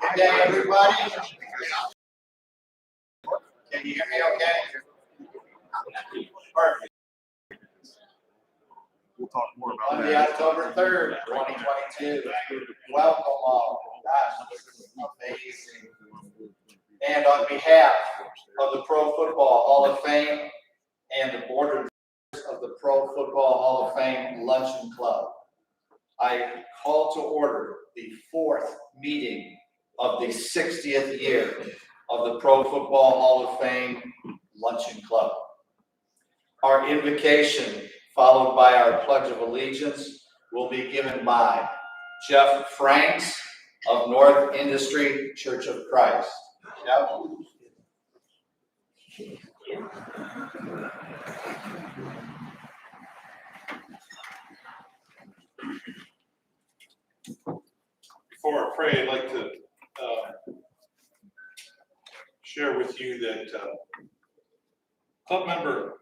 Good day, everybody. Can you hear me okay? Perfect. We'll talk more about Monday, that. October 3rd, 2022. Welcome all. Gosh, this is amazing. And on behalf of the Pro Football Hall of Fame and the board of the Pro Football Hall of Fame Luncheon Club, I call to order the 4th meeting of the 60th year of the Pro Football Hall of Fame Luncheon Club. Our invocation, followed by our Pledge of Allegiance, will be given by Jeff Franks of North Industry Church of Christ. Jeff? Before I pray, I'd like to share with you that club member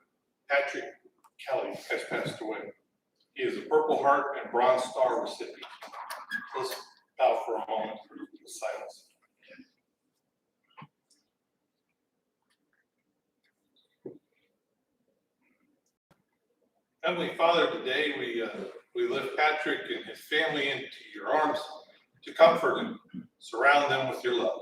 Patrick Kelly has passed away. He is a Purple Heart and Bronze Star recipient. Let's bow for a moment of silence. Heavenly Father, today we lift Patrick and his family into your arms to comfort and surround them with your love.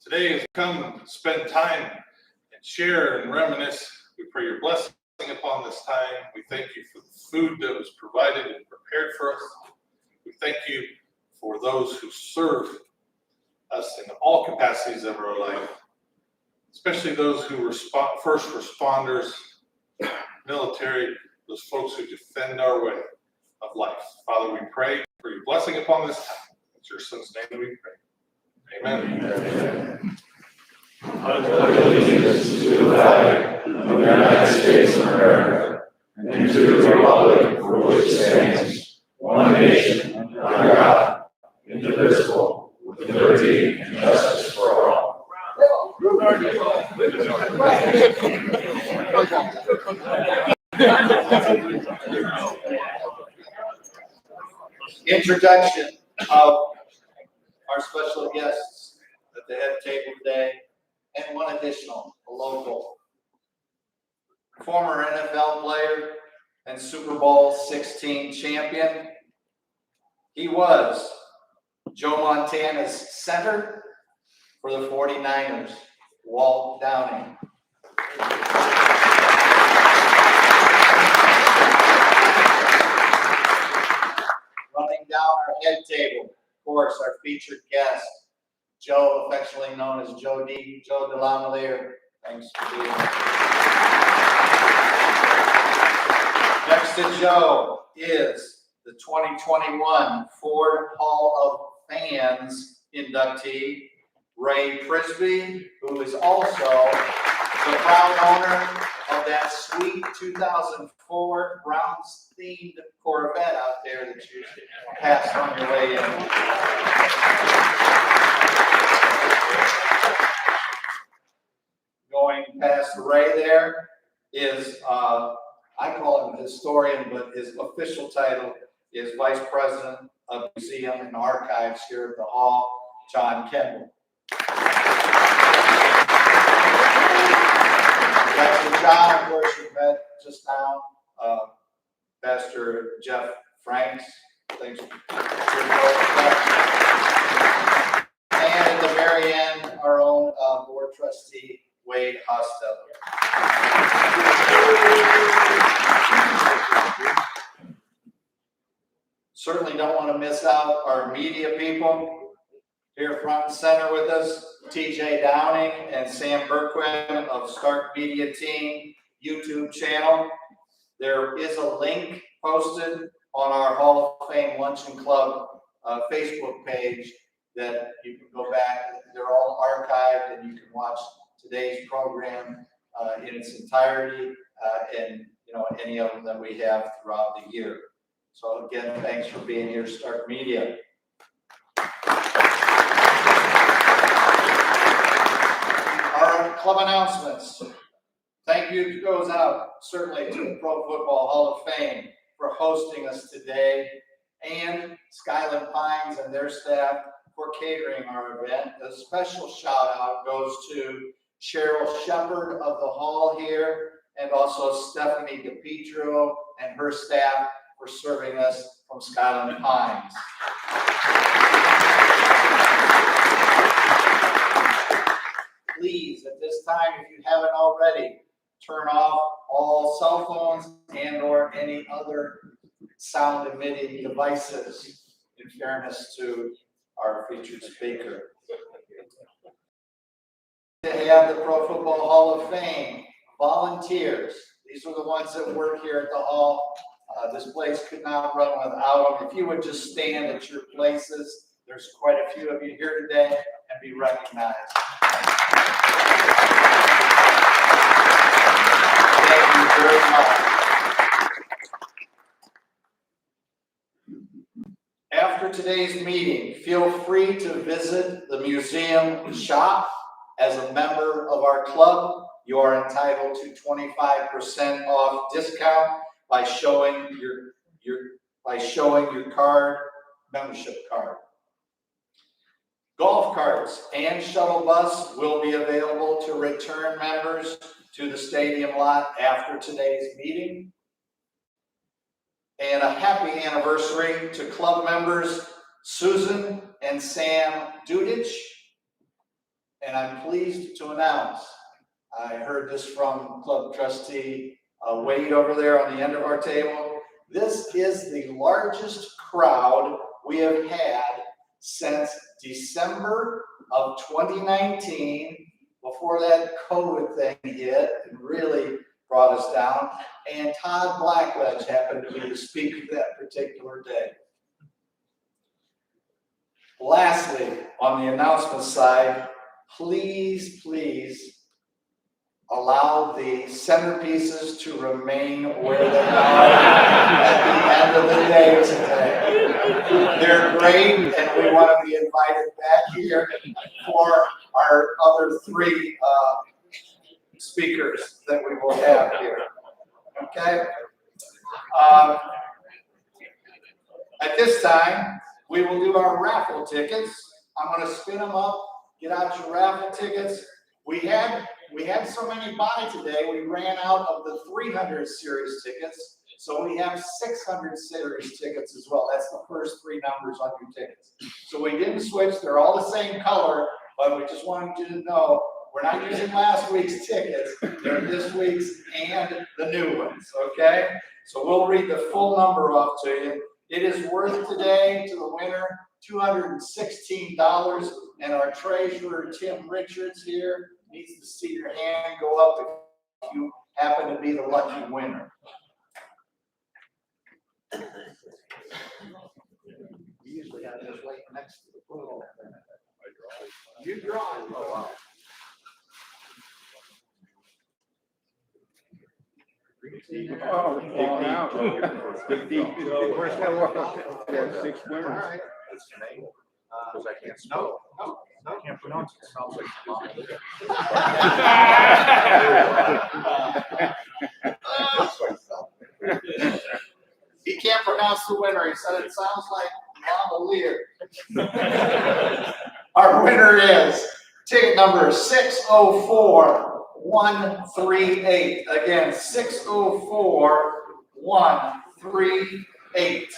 Today, as we come and spend time and share and reminisce, we pray your blessing upon this time. We thank you for the food that was provided and prepared for us. We thank you for those who serve us in all capacities of our life, especially those who are first responders, military, those folks who defend our way of life. Father, we pray for your blessing upon this time. In your son's name that we pray. Amen. I pledge allegiance to the flag of the United States of America and to the republic for which it stands, one nation, under God, indivisible, with liberty and justice for all. Introduction of our special guests at the head table today, and one additional, a local. Former NFL player and Super Bowl 16 champion. He was Joe Montana's center for the 49ers, Walt Downing. Running down our head table, of course, our featured guest, Joe, affectionately known as Joe DeLamielleure. Thanks for being here. Next to Joe is the 2021 Ford Hall of Fans inductee, Ray Prisby, who is also the proud owner of that sweet 2004 Browns-themed Corvette out there that you passed on your way in. Going past Ray there is, I call him a historian, but his official title is Vice President of Museum and Archives here at the Hall, John Kendall. Next to John, of course, you met just now, Pastor Jeff Franks. Thanks for and at the very end, our own board trustee, Wade Hostel. Certainly don't want to miss out our media people. Here front and center with us, TJ Downing and Sam Bourquin of Stark Media Team YouTube channel. There is a link posted on our Hall of Fame Luncheon Club Facebook page that you can go back. They're all archived and you can watch today's program in its entirety and any of them that we have throughout the year. So again, thanks for being here, Stark Media. Our club announcements. Thank you goes out certainly to the Pro Football Hall of Fame for hosting us today and Skyland Pines and their staff for catering our event. A special shout out goes to Cheryl Shepard of the hall here, and also Stephanie DePietro and her staff for serving us from Skyland Pines. Please, at this time, if you haven't already, turn off all cell phones and/or any other sound-emitting devices, in fairness to our featured speaker. To have the Pro Football Hall of Fame volunteers. These are the ones that work here at the hall. This place could not run without them. If you would just stand at your places, there's quite a few of you here today, and be recognized. Thank you very much. After today's meeting, feel free to visit the museum shop. As a member of our club, you are entitled to 25% off discount by showing your card, membership card. Golf carts and shuttle bus will be available to return members to the stadium lot after today's meeting. And a happy anniversary to club members Susan and Sam Dudich. And I'm pleased to announce, I heard this from club trustee Wade over there on the end of our table. This is the largest crowd we have had since December of 2019, before that COVID thing hit and really brought us down. And Todd Blackledge happened to be the speaker that particular day. Lastly, on the announcement side, please allow the centerpieces to remain where they are at the end of the day today. They're great, and we want to be invited back here for our other three speakers that we will have here. Okay? At this time, we will do our raffle tickets. I'm going to spin them up. Get out your raffle tickets. We had so many buy today, we ran out of the 300 series tickets. So we have 600 series tickets as well. That's the first three numbers on your tickets. So we didn't switch. They're all the same color, but we just wanted you to know we're not using last week's tickets. They're this week's and the new ones, okay? So we'll read the full number off to you. It is worth today to the winner $216, and our treasurer, Tim Richards here, needs to see your hand go up if you happen to be the lucky winner. We usually have this right next to the pool. You draw it. Oh, wow. Oh, now. Where's that one? 6 winners. All right. That's your name. Because I can't spell. No, I can't pronounce it. It sounds like he can't pronounce the winner. He said it sounds like DeLamielleure. Our winner is ticket number 604138. Again, 604138.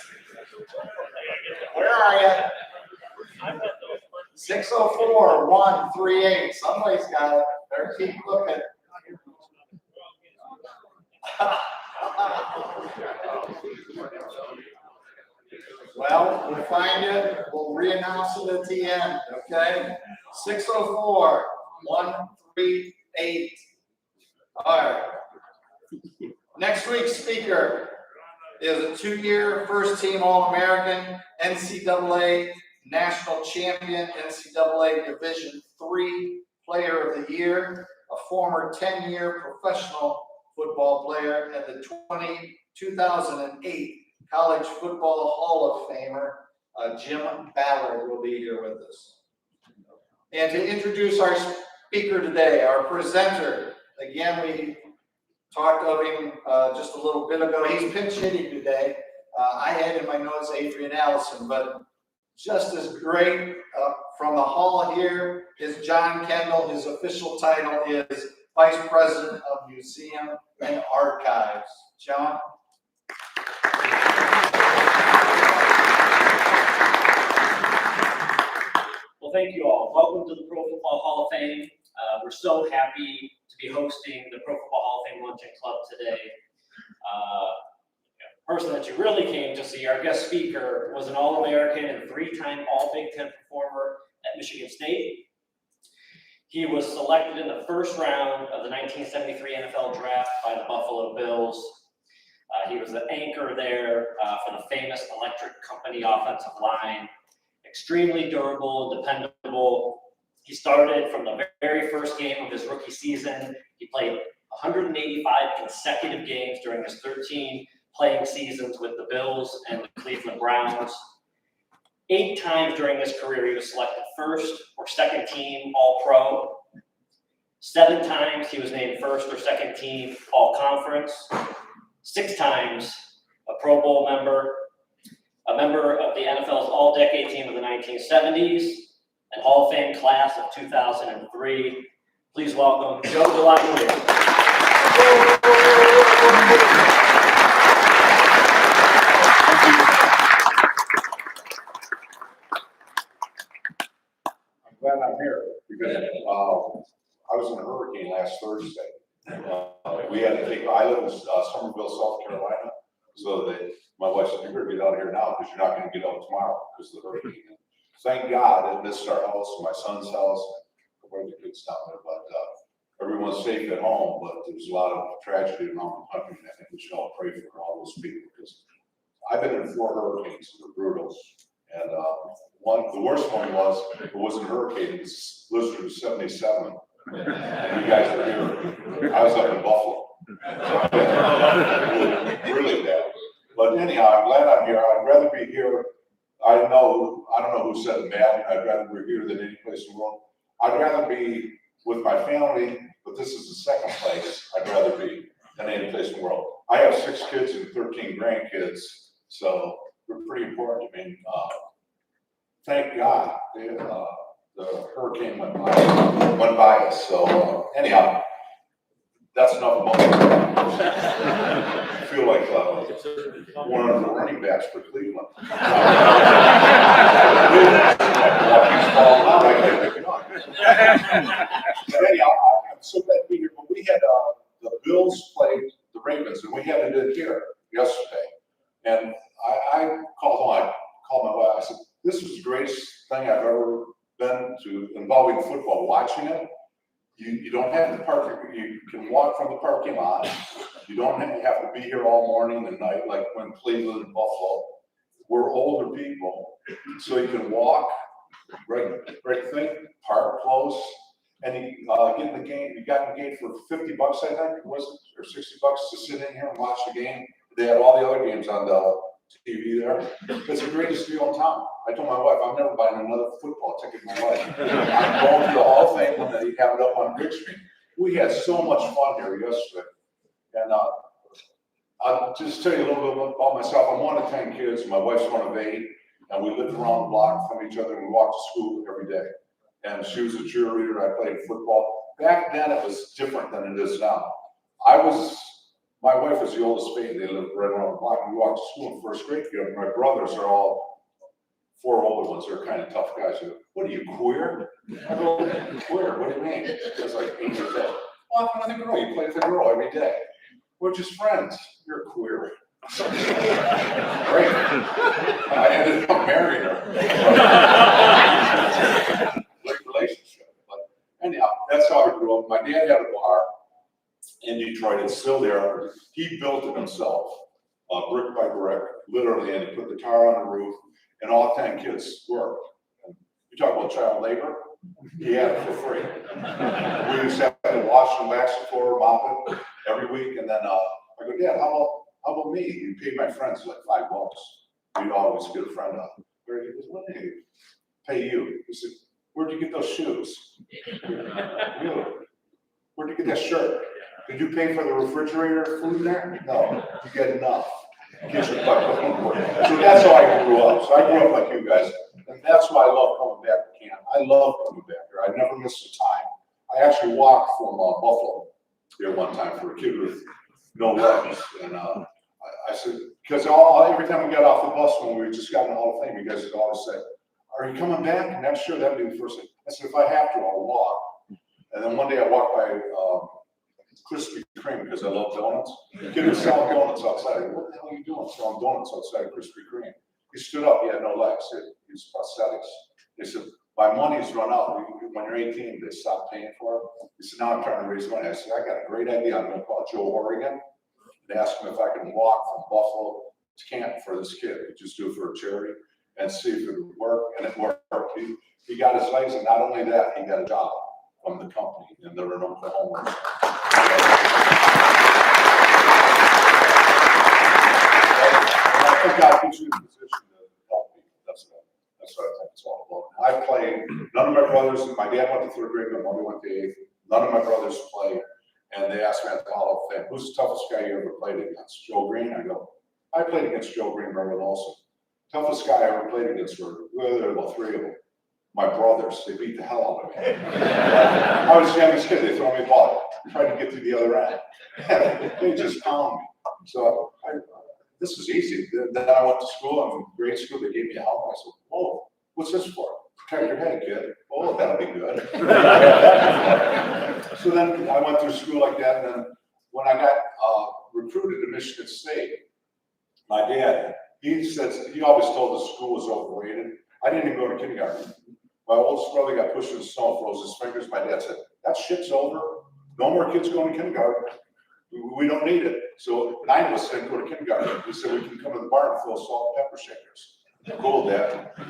Where are you? 604138. Somebody's got it. Better keep looking. Well, we'll find it. We'll re-announce it at the end, okay? 604138. All right. Next week's speaker is a 2-year first-team All-American, NCAA National Champion, NCAA Division III Player of the Year, a former 10-year professional football player, and the 2008 College Football Hall of Famer, Jim Ballard, will be here with us. And to introduce our speaker today, our presenter, again, we talked of him just a little bit ago. He's pinch hitting today. I had in my notes Adrian Allison, but just as great from the hall here is John Kendall. His official title is Vice President of Museum and Archives. John? Well, thank you all. Welcome to the Pro Football Hall of Fame. We're so happy to be hosting the Pro Football Hall of Fame Luncheon Club today. The person that you really came to see, our guest speaker, was an All-American and three-time All-Big Ten performer at Michigan State. He was selected in the first round of the 1973 NFL Draft by the Buffalo Bills. He was the anchor there for the famous Electric Company offensive line. Extremely durable and dependable. He started from the very first game of his rookie season. He played 185 consecutive games during his 13 playing seasons with the Bills and the Cleveland Browns. 8 times during his career, he was selected first or second team All-Pro. 7 times he was named first or second team All-Conference. 6 times a Pro Bowl member, a member of the NFL's All-Decade team of the 1970s, and Hall of Fame class of 2003. Please welcome Joe DeLamielleure. I'm glad I'm here because I was in a hurricane last Thursday. We had to take, I live in Somerville, South Carolina, so that my wife said, "You're going to get out here now because you're not going to get out tomorrow because of the hurricane." Thank God it missed our house, my son's house, a couple of the kids down there, but everyone's safe at home. But there's a lot of tragedy around the country, and I think we should all pray for all those people because I've been in 4 hurricanes that were brutal. And the worst one was, it wasn't a hurricane, it was blizzard of 77. And you guys were here. I was up in Buffalo. Really bad. But anyhow, I'm glad I'm here. I'd rather be here. I don't know who said it, man. I'd rather be here than any place in the world. I'd rather be with my family, but this is the second place I'd rather be than any place in the world. I have 6 kids and 13 grandkids, so they're pretty important to me. Thank God the hurricane went by us. So anyhow, that's enough about it. I feel like one of the running backs for Cleveland. Anyhow, I'm so glad to be here. But we had the Bills played the Ravens, and we had it here yesterday. And I called my wife. I said, "This was the greatest thing I've ever been to involving football. Watching it, you don't have the park. You can walk from the parking lot. You don't have to be here all morning and night like when Cleveland and Buffalo. We're older people, so you can walk, right thing, park close, and you get in the game. You got in the game for $50, I think it was, or $60 to sit in here and watch the game. They had all the other games on the TV there. It's the greatest deal in town. I told my wife, I'm never buying another football ticket in my life. I'm going to the Hall of Fame when they have it up on Big Street. We had so much fun here yesterday. And I'll just tell you a little bit about myself. I'm one of 10 kids. My wife's one of 8. And we lived around the block from each other and we walked to school every day. And she was a cheerleader. I played football. Back then it was different than it is now. My wife was the oldest baby. They lived right around the block. And we walked to school in first grade together. My brothers are all 4 older ones. They're kind of tough guys. They go, "What are you, queer?" I go, "Queer? What do you mean?" It's like 8 years old. "Well, I'm with a girl. You play with a girl every day." "We're just friends." "You're queer." Great. I ended up marrying her. Great relationship. But anyhow, that's how I grew up. My dad had a bar in Detroit. It's still there. He built it himself, brick by brick, literally, and he put the tar on the roof, and all 10 kids worked. And you talk about child labor? He had it for free. We used to have to wash and wax the floor, mop it every week, and then I go, "Dad, how about me? You pay my friends like $5. We'd always get a friend up." He goes, "What do you pay you?" He said, "Where'd you get those shoes?" "Really? Where'd you get that shirt? Did you pay for the refrigerator food there?" "No, you get enough." Kids are like, so that's how I grew up. So I grew up like you guys. And that's why I love coming back to camp. I love coming back here. I never missed a time. I actually walked from Buffalo here one time for a kid with no legs. And I said, because every time we got off the bus when we just got in the Hall of Fame, you guys would always say, are you coming back next year? That'd be the first thing. I said, if I have to, I'll walk. And then one day I walked by Krispy Kreme because I love donuts. The kid was selling donuts outside. I go, what the hell are you doing selling donuts outside of Krispy Kreme? He stood up, he had no legs, he was prosthetics. They said, my money's run out. When you're 18, they stop paying for it. He said, now I'm trying to raise money. I said, I got a great idea. I'm gonna call Joe Oregon and ask him if I can walk from Buffalo to camp for this kid. Just do it for a charity and see if it would work. And it worked. He got his legs, and not only that, he got a job from the company, and there were no homework. I think God puts you in a position to help me. That's what I think it's all about. I played, none of my brothers, my dad went to 3rd grade, my mother went to 8th. None of my brothers played, and they asked me at the Hall of Fame, who's the toughest guy you ever played against? Joe Green? I go, I played against Joe Green, Reverend Olson. Toughest guy I ever played against were about 3 of them. My brothers, they beat the hell out of me. I was the youngest kid, they throw me a ball, tried to get to the other end. They just pound me. So this is easy. Then I went to school, I'm in grade school, they gave me a helmet. I said, whoa, what's this for? Protect your head, kid. Oh, that'll be good. So then I went through school like that, and then when I got recruited to Michigan State, my dad, he always told the school was overrated. I didn't even go to kindergarten. My oldest brother got pushed in the snow, froze his fingers. My dad said, that shit's over. No more kids going to kindergarten. We don't need it. So 9 of us didn't go to kindergarten. We said we can come to the bar and fill salt and pepper shakers. Cool, Dad. I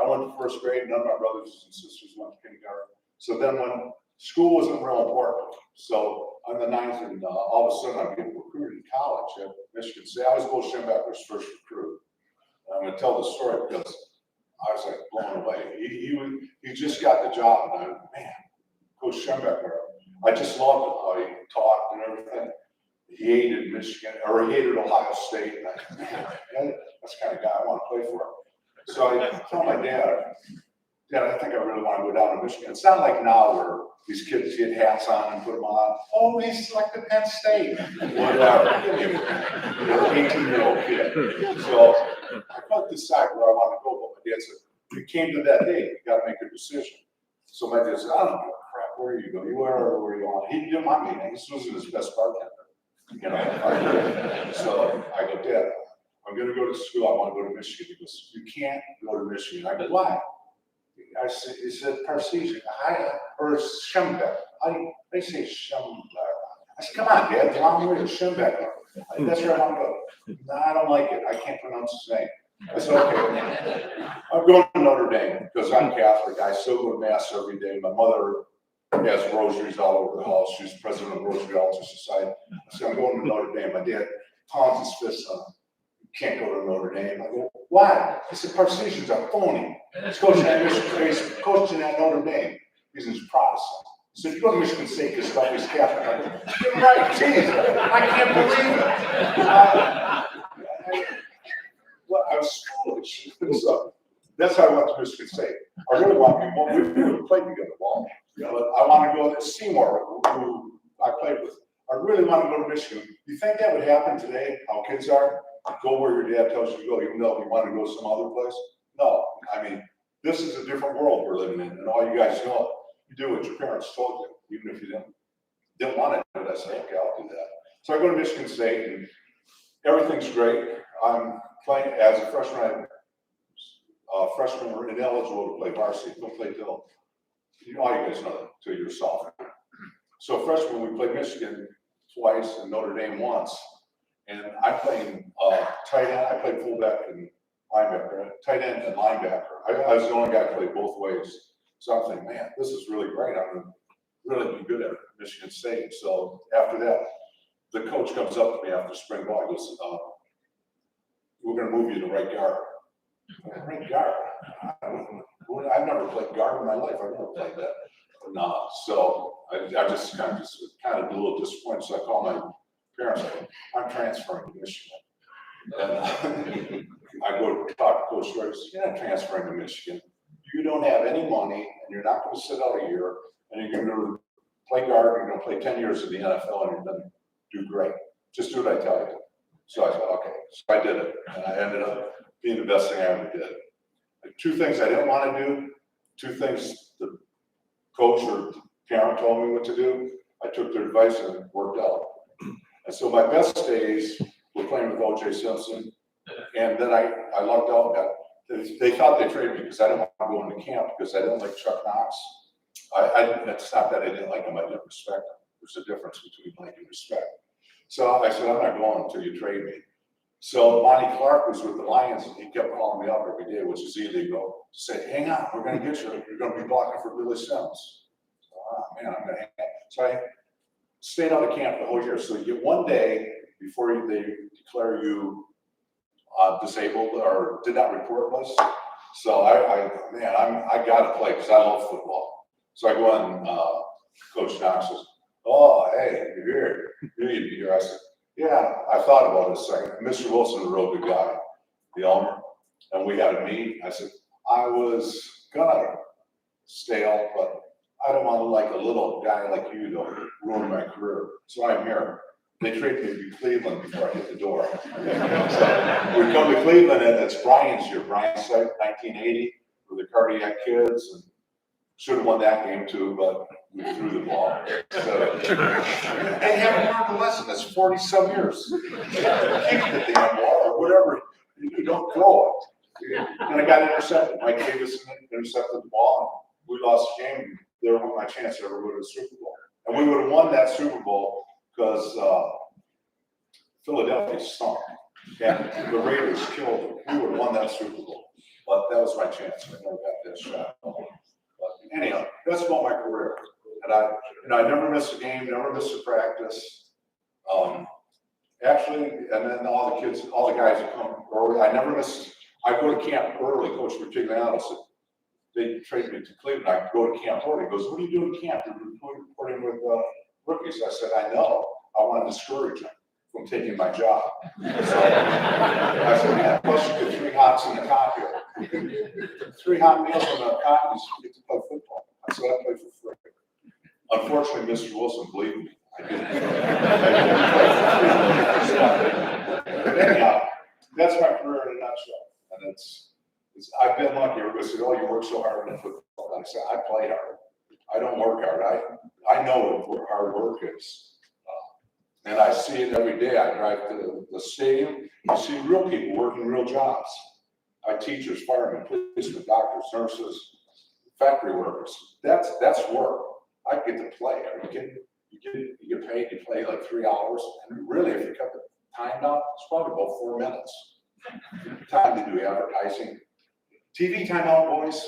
went to 1st grade. None of my brothers and sisters went to kindergarten. So then when school wasn't real important, so on the 9th, and all of a sudden I'm getting recruited to college at Michigan State. I was Bo Schembechler's first recruit. And I'm going to tell the story because I was like blown away. He just got the job, and I went, man, Coach Schembechler. I just loved it, how he talked and everything. He hated Michigan, or he hated Ohio State. And I, man, that's the kind of guy I want to play for. So I told my dad, Dad, I think I really want to go down to Michigan. It's not like now where these kids get hats on and put them on. Oh, he's selected Penn State. Whatever. 18-year-old kid. So I couldn't decide where I want to go, but my dad said, it came to that day, you got to make a decision. So my dad said, I don't give a crap where you go. You where you want. He didn't mind me. This wasn't his best bartender. You know, so I go, Dad, I'm going to go to school. I want to go to Michigan. He goes, you can't go to Michigan. I go, why? He said, Parseesian, or Schembechler. I say Schembechler. I said, come on, Dad, DeLamielleure is Schembechler. That's where I want to go. No, I don't like it. I can't pronounce his name. I said, okay. I'm going to Notre Dame because I'm Catholic. I still go to Mass every day. My mother has rosaries all over the house. She's president of Rosary Altar Society. I said, I'm going to Notre Dame. My dad pounds his fist on. You can't go to Notre Dame. I go, why? He said, Parseesians are phony. He's coaching at Notre Dame. He's Protestant. He said, you go to Michigan State because he's Catholic. I go, you're right, Jesus. I can't believe it. Well, I was foolish. So that's how I went to Michigan State. I really want to be, we would have played together, Walt. You know, I want to go to Seymour, who I played with. I really want to go to Michigan. You think that would happen today, how kids are? Go where your dad tells you to go, even though you want to go some other place? No. I mean, this is a different world we're living in, and all you guys know, you do what your parents told you, even if you didn't want to do it. I said, okay, I'll do that. So I go to Michigan State, and everything's great. I'm playing as a freshman. Freshmen were ineligible to play varsity. Don't play till, all you guys know that, till you're a sophomore. So freshman, we played Michigan twice and Notre Dame once. And I played tight end. I played fullback and linebacker, tight end and linebacker. I was the only guy who played both ways. So I'm thinking, man, this is really great. I'm going to really be good at Michigan State. So after that, the coach comes up to me after spring ball. He goes, we're going to move you to right guard. Right guard? I've never played guard in my life. I've never played that. No. So I just kind of a little disappointed. So I called my parents, I'm transferring to Michigan. And I go to talk to Coach Roy, you're not transferring to Michigan. You don't have any money, and you're not going to sit out a year, and you're going to play guard, you're going to play 10 years in the NFL, and you're going to do great. Just do what I tell you. So I said, okay. So I did it, and I ended up being the best thing I ever did. Two things I didn't want to do, two things the coach or parent told me what to do. I took their advice and it worked out. And so my best days were playing with O.J. Simpson, and then I lucked out. They thought they traded me because I didn't want to go into camp because I didn't like Chuck Knox. It's not that I didn't like him, I didn't respect him. There's a difference between like and respect. So I said, I'm not going until you trade me. So Monty Clark was with the Lions, and he kept calling me up every day, which is illegal, to say, hang on, we're going to get you. You're going to be blocking for Billy Sims. Oh, man, I'm going to hang on. So I stayed out of camp the whole year. So you get one day before they declare you disabled or did not report list. So I got to play because I love football. So I go on, Coach Knox says, oh, hey, you're here. You need to be here. I said, yeah, I thought about it a second. Mr. Wilson's a real good guy, the owner, and we had a meet. I said, I was gonna stay out, but I don't want to like a little guy like you to ruin my career. So I'm here. They traded me to Cleveland before I hit the door. So we come to Cleveland, and it's Brian's year. Brian's site, 1980, with the Cardiac Kids, and should have won that game too, but we threw the ball. So, they haven't learned a lesson. That's 40-some years. Keep the damn ball or whatever. You don't throw it. And I got intercepted. Mike Davis intercepted the ball, and we lost the game. There was my chance to ever go to the Super Bowl. And we would have won that Super Bowl because Philadelphia stunk. And the Raiders killed them. We would have won that Super Bowl. But that was my chance. I never got that shot. But anyhow, that's about my career. And I never missed a game, never missed a practice. Actually, and then all the guys that come early, I go to camp early. Coach Bertigliano said, they traded me to Cleveland. I go to camp early. He goes, what are you doing at camp? You're reporting with rookies. I said, I know. I want to discourage them from taking my job. So I said, man, plus you get 3 hots in the cot here. 3 hot meals in the cot, you get to play football. I said, I play for free. Unfortunately, Mr. Wilson believed me. I didn't. But anyhow, that's my career in a nutshell. And I've been lucky. Everybody said, oh, you work so hard in football. And I said, I play hard. I don't work hard. I know what hard work is. And I see it every day. I drive to the stadium. You see real people working real jobs. Teachers, firemen, policemen, doctors, nurses, factory workers. That's work. I get to play. Are you kidding? You get paid, you play like 3 hours. And really, if you cut the time down, it's probably about 4 minutes. Time to do advertising. TV timeout, boys.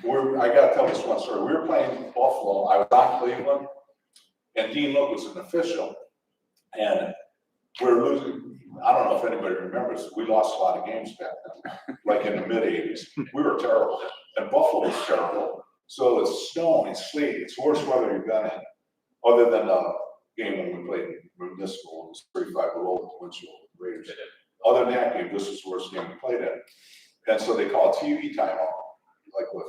I got to tell this one story. We were playing Buffalo. I was on Cleveland, and Dean Look was an official. And we're losing. I don't know if anybody remembers. We lost a lot of games back then, like in the mid-'80s. We were terrible. And Buffalo was terrible. So it's snowing, it's sleet. It's the worst weather you've been in, other than the game when we played municipal. It was 35 below the windshield Raiders. Other than that game, this was the worst game we played in. And so they call TV timeout, like with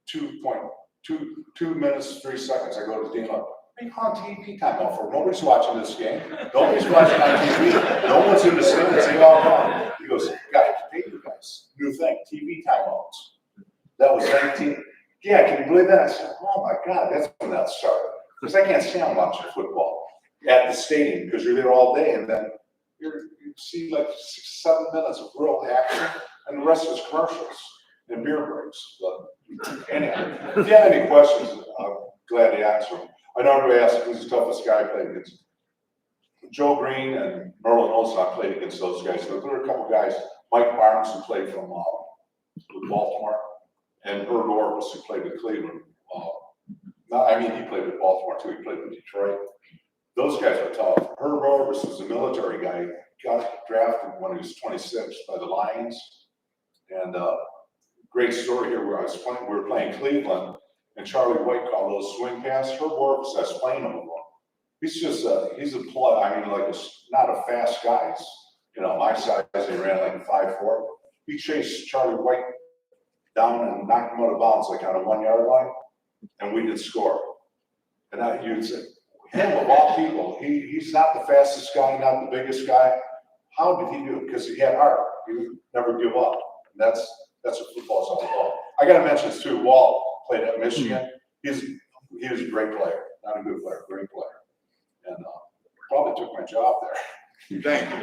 2 minutes, 3 seconds. I go to Dean, what are you calling TV timeout for? Nobody's watching this game. Nobody's watching on TV. No one's in the stands. They all gone. He goes, guys, hey, you guys, new thing, TV timeouts. That was 19. Yeah, can you believe that? I said, oh my God, that's when that started. Because I can't stand watching football at the stadium because you're there all day, and then you see like 6-7 minutes of real action, and the rest is commercials and beer breaks. But anyhow, if you have any questions, I'm glad to answer them. I know everybody asks who's the toughest guy I played against. Joe Green and Merlin Olsen, I played against those guys. But there were a couple guys, Mike Barnes, who played from with Baltimore, and Herb Orvis, who played with Cleveland. He played with Baltimore too. He played with Detroit. Those guys were tough. Herb Orvis was a military guy. Got drafted when he was 26 by the Lions. And great story here where we were playing Cleveland, and Charlie White called those swing pass. Herb Orvis has playing over one. he's just he's a plug. I mean, like not a fast guy. He's, you know, my size. He ran like 5'4". He chased Charlie White down and knocked him out of bounds like on a 1 yard line, and we did score. And you'd say, him of all people, he's not the fastest guy, not the biggest guy. How did he do it? Because he had heart. He would never give up. And that's what football's all about. I got to mention this too. Walt played at Michigan. He was a great player, not a good player, great player, and probably took my job there. Thank you.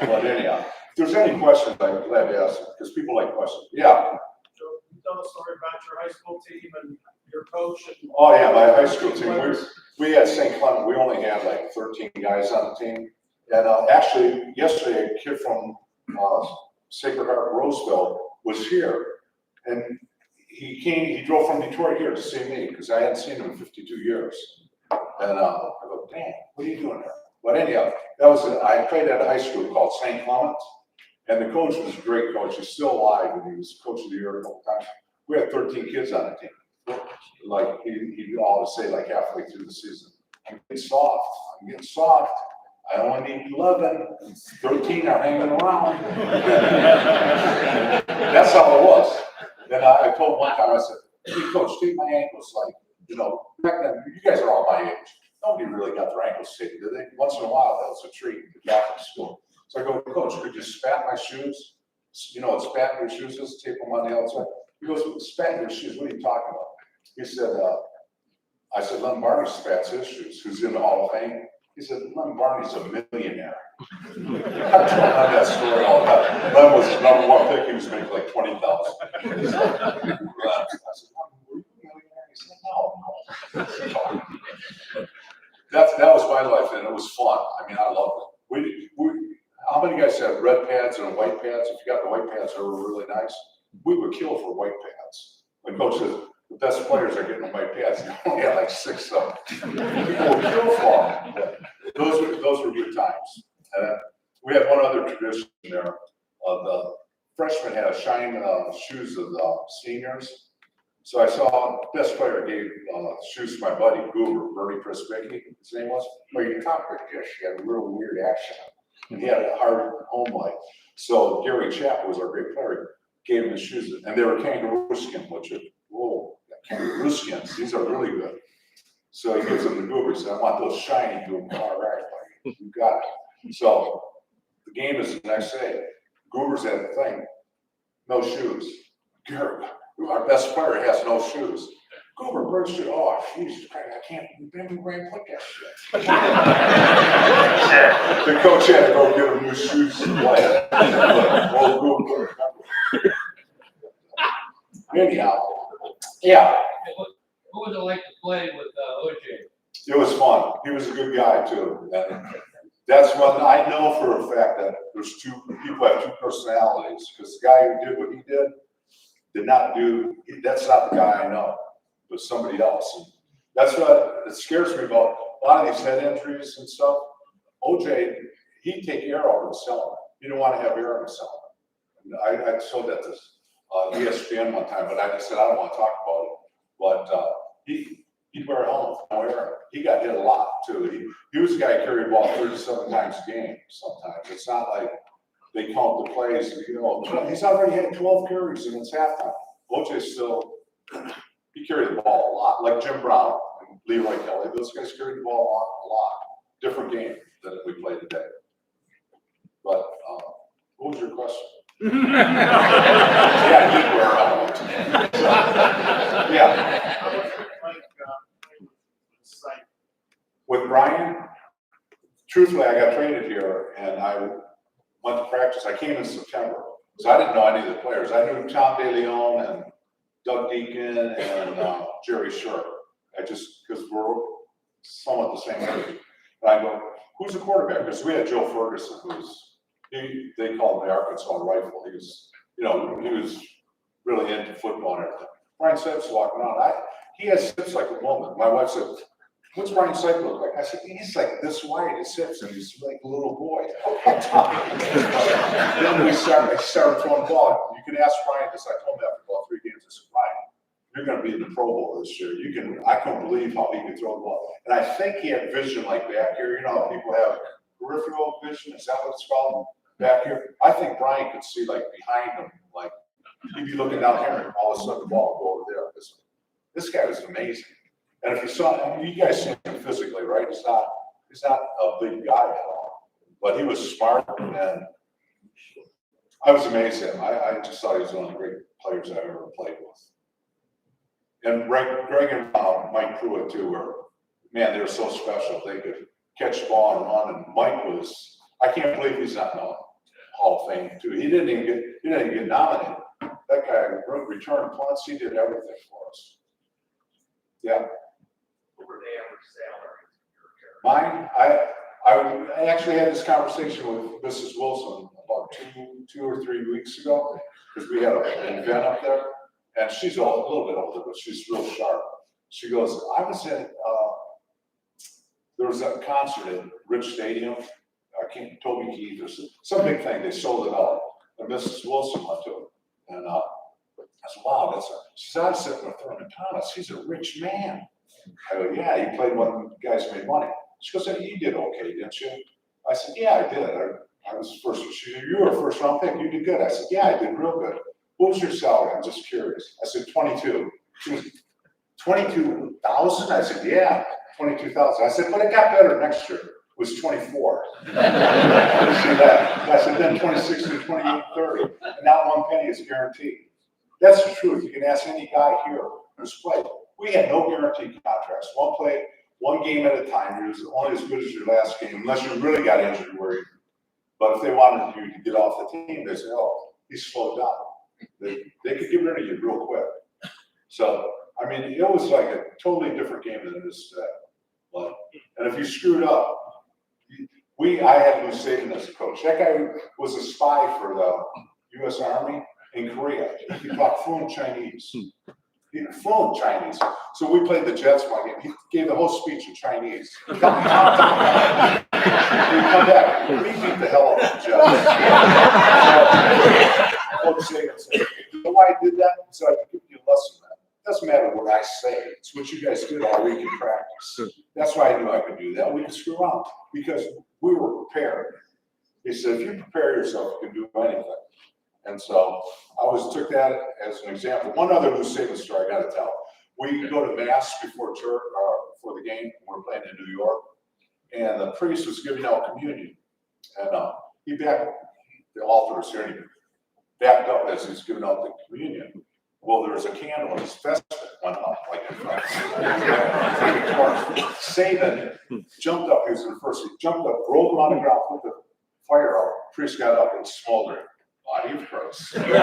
But anyhow, if there's any questions, I'm glad to ask because people like questions. Yeah. So tell a story about your high school team and your coach. And Oh yeah, my high school team. We had St. Clement. We only had like 13 guys on the team. And actually, yesterday, a kid from Sacred Heart Roseville was here, and he drove from Detroit here to see me because I hadn't seen him in 52 years. And I go, damn, what are you doing there? But anyhow, I played at a high school called St. Clement, and the coach was a great coach. He's still alive, and he was coach of the year a couple times. We had 13 kids on the team. Like he'd always say, like halfway through the season, I'm getting soft. I only need 11, 13 are hanging around. That's how it was. And I told one time, I said, hey, coach, take my ankles. Like, you know, back then, you guys are all my age. Nobody really got their ankles taken, did they? Once in a while, that was a treat in the Catholic school. So I go, coach, could you spat my shoes? You know what spat your shoes is? Tape them on the outside. He goes, spat your shoes? What are you talking about? He said, I said, Len Barney spats his shoes. Who's in the Hall of Fame? He said, Len Barney's a millionaire. I told him that story all the time. Len was the number one pick. He was making like 20,000. I said, were you a millionaire? He said, no. That was my life, and it was fun. I mean, I loved it. How many guys have red pads and white pads? If you got the white pads, they were really nice. We would kill for white pads. The coach says, the best players are getting the white pads. You only had like 6 of them. People would kill for them. Those were good times. We had one other tradition there. The freshmen had shine shoes of the seniors. So I saw the best player gave shoes to my buddy Goober, Bernie Prisbicki, his name was. Well, you talk like this, he had a real weird accent. And he had a hard home life. So Gary Chapp was our great player, gave him his shoes, and they were kangaroo skin, which are, whoa, kangaroo skins, these are really good. So he gives them to Goober, he said, I want those shiny, do them all right, like, you got it. So the game is the next day. Goober's had the thing, no shoes. Gary, our best player has no shoes. Goober burst it off. Jesus Christ, I can't remember where I put that shit. The coach had to go get him new shoes to play. Old Goober. Anyhow, yeah. what was it like to play with OJ? It was fun. He was a good guy too. And that's one I know for a fact that there's people have 2 personalities because the guy who did what he did not do. That's not the guy I know. But somebody else. And that's what it scares me about a lot of these head injuries and stuff. OJ, he'd take air out of the cylinder. He didn't want to have air in the cylinder. And I showed that to ESPN one time, but I just said, I don't want to talk about it. But he'd wear a helmet with no air. He got hit a lot too. He was the guy who carried the ball 37 times a game sometimes. It's not like they count the plays, you know, he's already had 12 carries and it's halftime. OJ still, he carried the ball a lot, like Jim Brown and Leroy Kelly. Those guys carried the ball a lot. Different game than we played today. But what was your question? Yeah, I did wear a helmet. Yeah. With Brian, truthfully, I got traded here and I went to practice. I came in September, so I didn't know any of the players. I knew Tom DeLamielleure and Doug Deacon and Jerry Sherr. Because we're somewhat the same age. And I go, who's the quarterback? Because we had Joe Ferguson, they called him the Arkansas Rifle. He was really into football and everything. Brian Sips walking on. He has Sips like a woman. My wife said, what's Brian Sips look like? I said, he's like this wide as Sips, and he's like a little boy. Then I started throwing the ball. You can ask Brian this. I told him after about 3 games, I said, Brian, you're gonna be in the Pro Bowl this year. I couldn't believe how he could throw the ball. And I think he had vision like back here, you know, how people have peripheral vision, is that what it's called? Back here, I think Brian could see like behind him, like he'd be looking down here and all of a sudden the ball would go over there. This guy was amazing. And if you saw, I mean, you guys see him physically, right? He's not a big guy at all, but he was smart, and I was amazed at him. I just thought he was one of the great players I've ever played with. And Greg and Mike Pruitt too were, man, they were so special. They could catch the ball and run. And Mike was, I can't believe he's not in the Hall of Fame too. He didn't even get nominated. That guy returned punts. He did everything for us. Yeah. What were the average salaries? Mine, I actually had this conversation with Mrs. Wilson about two or 3 weeks ago, because we had an event up there, and she's a little bit older, but she's real sharp. She goes, I was at, there was a concert at Rich Stadium, Toby Keith, or some big thing, they sold it out, and Mrs. Wilson went to it, and I said, wow, she said, I was sitting with Thurman Thomas, he's a rich man. I go, yeah, he played one of the guys who made money. She goes, you did okay, didn't you? I said, yeah, I did. I was first. She said, you were a first round pick. You did good. I said, yeah, I did real good. What was your salary? I'm just curious. I said, 22. She was 22,000? I said, yeah, 22,000. I said, but it got better next year. It was 24. I didn't see that. I said, then 26 and 28, 30. And now 1 penny is guaranteed. That's the truth. You can ask any guy here who's played. We had no guaranteed contracts. One game at a time. You're only as good as your last game, unless you really got injured. But if they wanted you to get off the team, they say, "Oh, he's slowed down." They could get rid of you real quick. So I mean, it was like a totally different game than it is today. And if you screwed up, I had Lou Saban as a coach. That guy was a spy for the U.S. Army in Korea. He talked fluent Chinese. Fluent Chinese. So we played the Jets one game. He gave the whole speech in Chinese. He'd come back. We beat the hell out of the Jets. Coach Saban said, you know why I did that? So I can give you a lesson, man. It doesn't matter what I say. It's what you guys did all week in practice. That's why I knew I could do that. We could screw around because we were prepared. He said, if you prepare yourself, you can do anything. And so I took that as an example. One other Lou Saban story I got to tell. We go to mass before church, before the game. We're playing in New York, and the priest was giving out communion, and he backed the altar was here, and he backed up as he's giving out the communion. Well, there was a candle, and his vest went up like in front. Saban jumped up. He was the first. He jumped up, rolled him on the ground, put the fire out. Priest got up and smoldered. Body of Christ. He didn't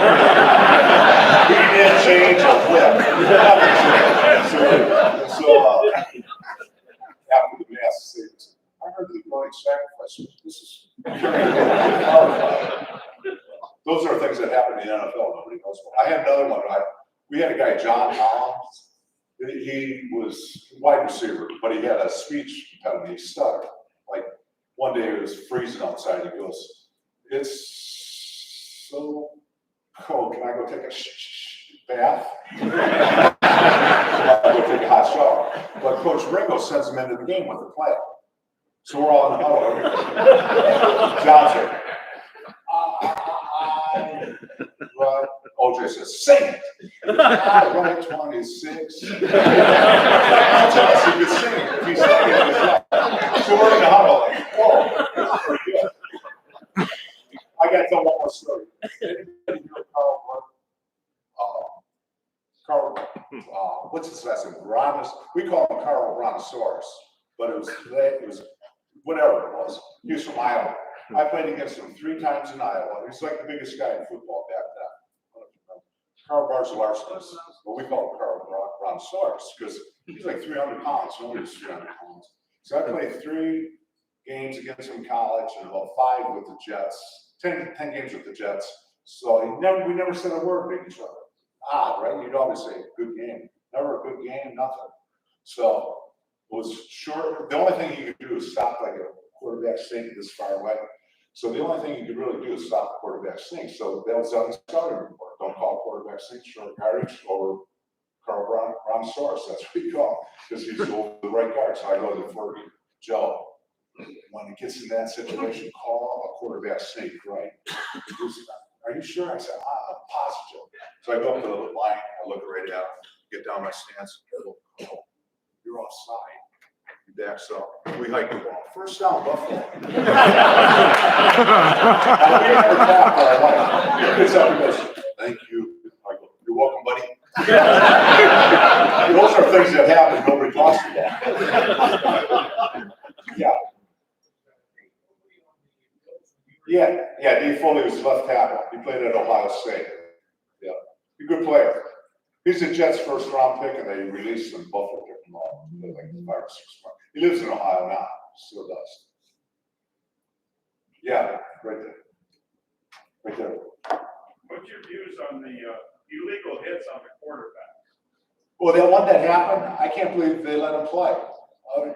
change a whip. So after the mass, I heard the bloody sacrifice. This is those are things that happen in the NFL. Nobody knows about. I had another one. We had a guy, John Hobbs. He was wide receiver, but he had a speech impediment. He stuttered. Like one day it was freezing outside. He goes, "It's so cold. Can I go take a bath?" I go take a hot shower. But Coach Ringo sends him into the game with the play. So we're all in the huddle. John's here. Right. OJ says, "Sing it." Right, 26. I'll tell us if you sing it. If he's singing it, he's right. So we're in the huddle. Like, whoa, pretty good. I got to tell one more story. Anybody hear Carl, what's his last name? We call him Carl Brontosaurus, but it was whatever it was. He was from Iowa. I played against him 3 times in Iowa. He was like the biggest guy in football back then. Carl Barzolarski, but we call him Carl Brontosaurus because he's like 300 pounds. Nobody's 300 pounds. So I played 3 games against him in college and about 5 with the Jets. 10 games with the Jets. So we never said a word to each other. Odd, right? You'd always say, good game. Never a good game, nothing. So it was short. The only thing you could do is stop like a quarterback sneak this far away. So the only thing you could really do is stop the quarterback sneak. So that was on the scouting report. Don't call quarterback sneak short yardage over Brontosaurus, that's what we call him, because he's over the right guard. So I go to Fergie, Joe, when he gets in that situation, call a quarterback sneak, right? Are you sure? I said, I'm positive. So I go up to the line, I look right at him, get down my stance, you're offside. He backs up, we hike the ball. First down, Buffalo. He gets up and goes, thank you. I go, you're welcome, buddy. Those are things that happen, nobody talks about. Yeah, Dave Foley was left tackle. He played at Ohio State. Yeah, he's a good player. He's the Jets' first round pick, and they released him. Buffalo picked him up like 5 or 6 months. He lives in Ohio now, still does. Yeah, right there. Right there. What's your views on the illegal hits on the quarterback? Well, that one that happened, I can't believe they let him play.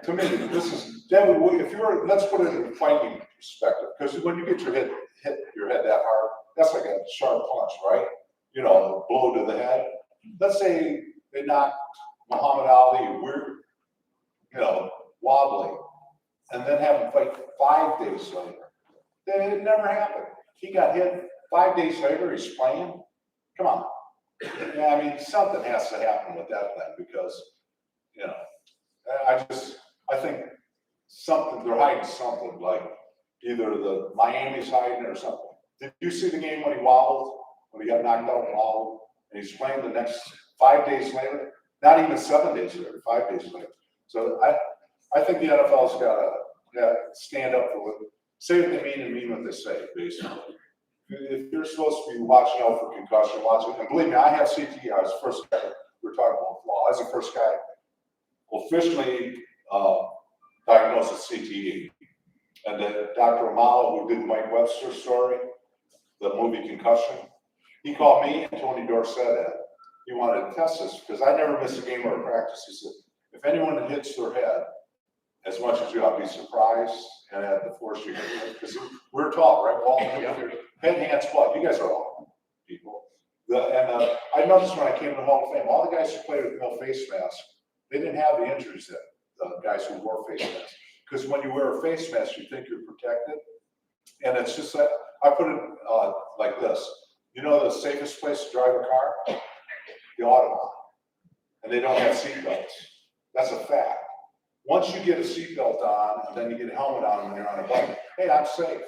To me, this is, if you're, let's put it in a fighting perspective, because when you get hit your head that hard, that's like a sharp punch, right? You know, a blow to the head. Let's say they knocked Muhammad Ali weird, you know, wobbly, and then have him fight 5 days later. Then it never happened. He got hit 5 days later, he's playing. Come on. Yeah, I mean, something has to happen with that then, because, you know, I think something, they're hiding something, like either the Miami's hiding or something. Did you see the game when he wobbled, when he got knocked out and wobbled, and he's playing the next 5 days later? Not even 7 days later, 5 days later. So I think the NFL's got to stand up for what, say what they mean and mean what they say, basically. If you're supposed to be watching out for concussion, and believe me, I have CTE. I was the first guy, we were talking about law, I was the first guy officially diagnosed with CTE. And then Dr. Amalo, who did Mike Webster's story, the movie Concussion, he called me and Tony Dorsett at. He wanted to test this because I never missed a game or a practice. He said, if anyone hits their head as much as you, I'll be surprised and at the force you hit, because we're tall, right? Walt, head, hands, butt. You guys are all people. I noticed when I came to the Hall of Fame, all the guys who played with no face mask, they didn't have the injuries that the guys who wore face masks. Because when you wear a face mask, you think you're protected. And it's just like, I put it like this. You know the safest place to drive a car? The Autobahn. And they don't have seatbelts. That's a fact. Once you get a seatbelt on, and then you get a helmet on when you're on a bike, hey, I'm safe.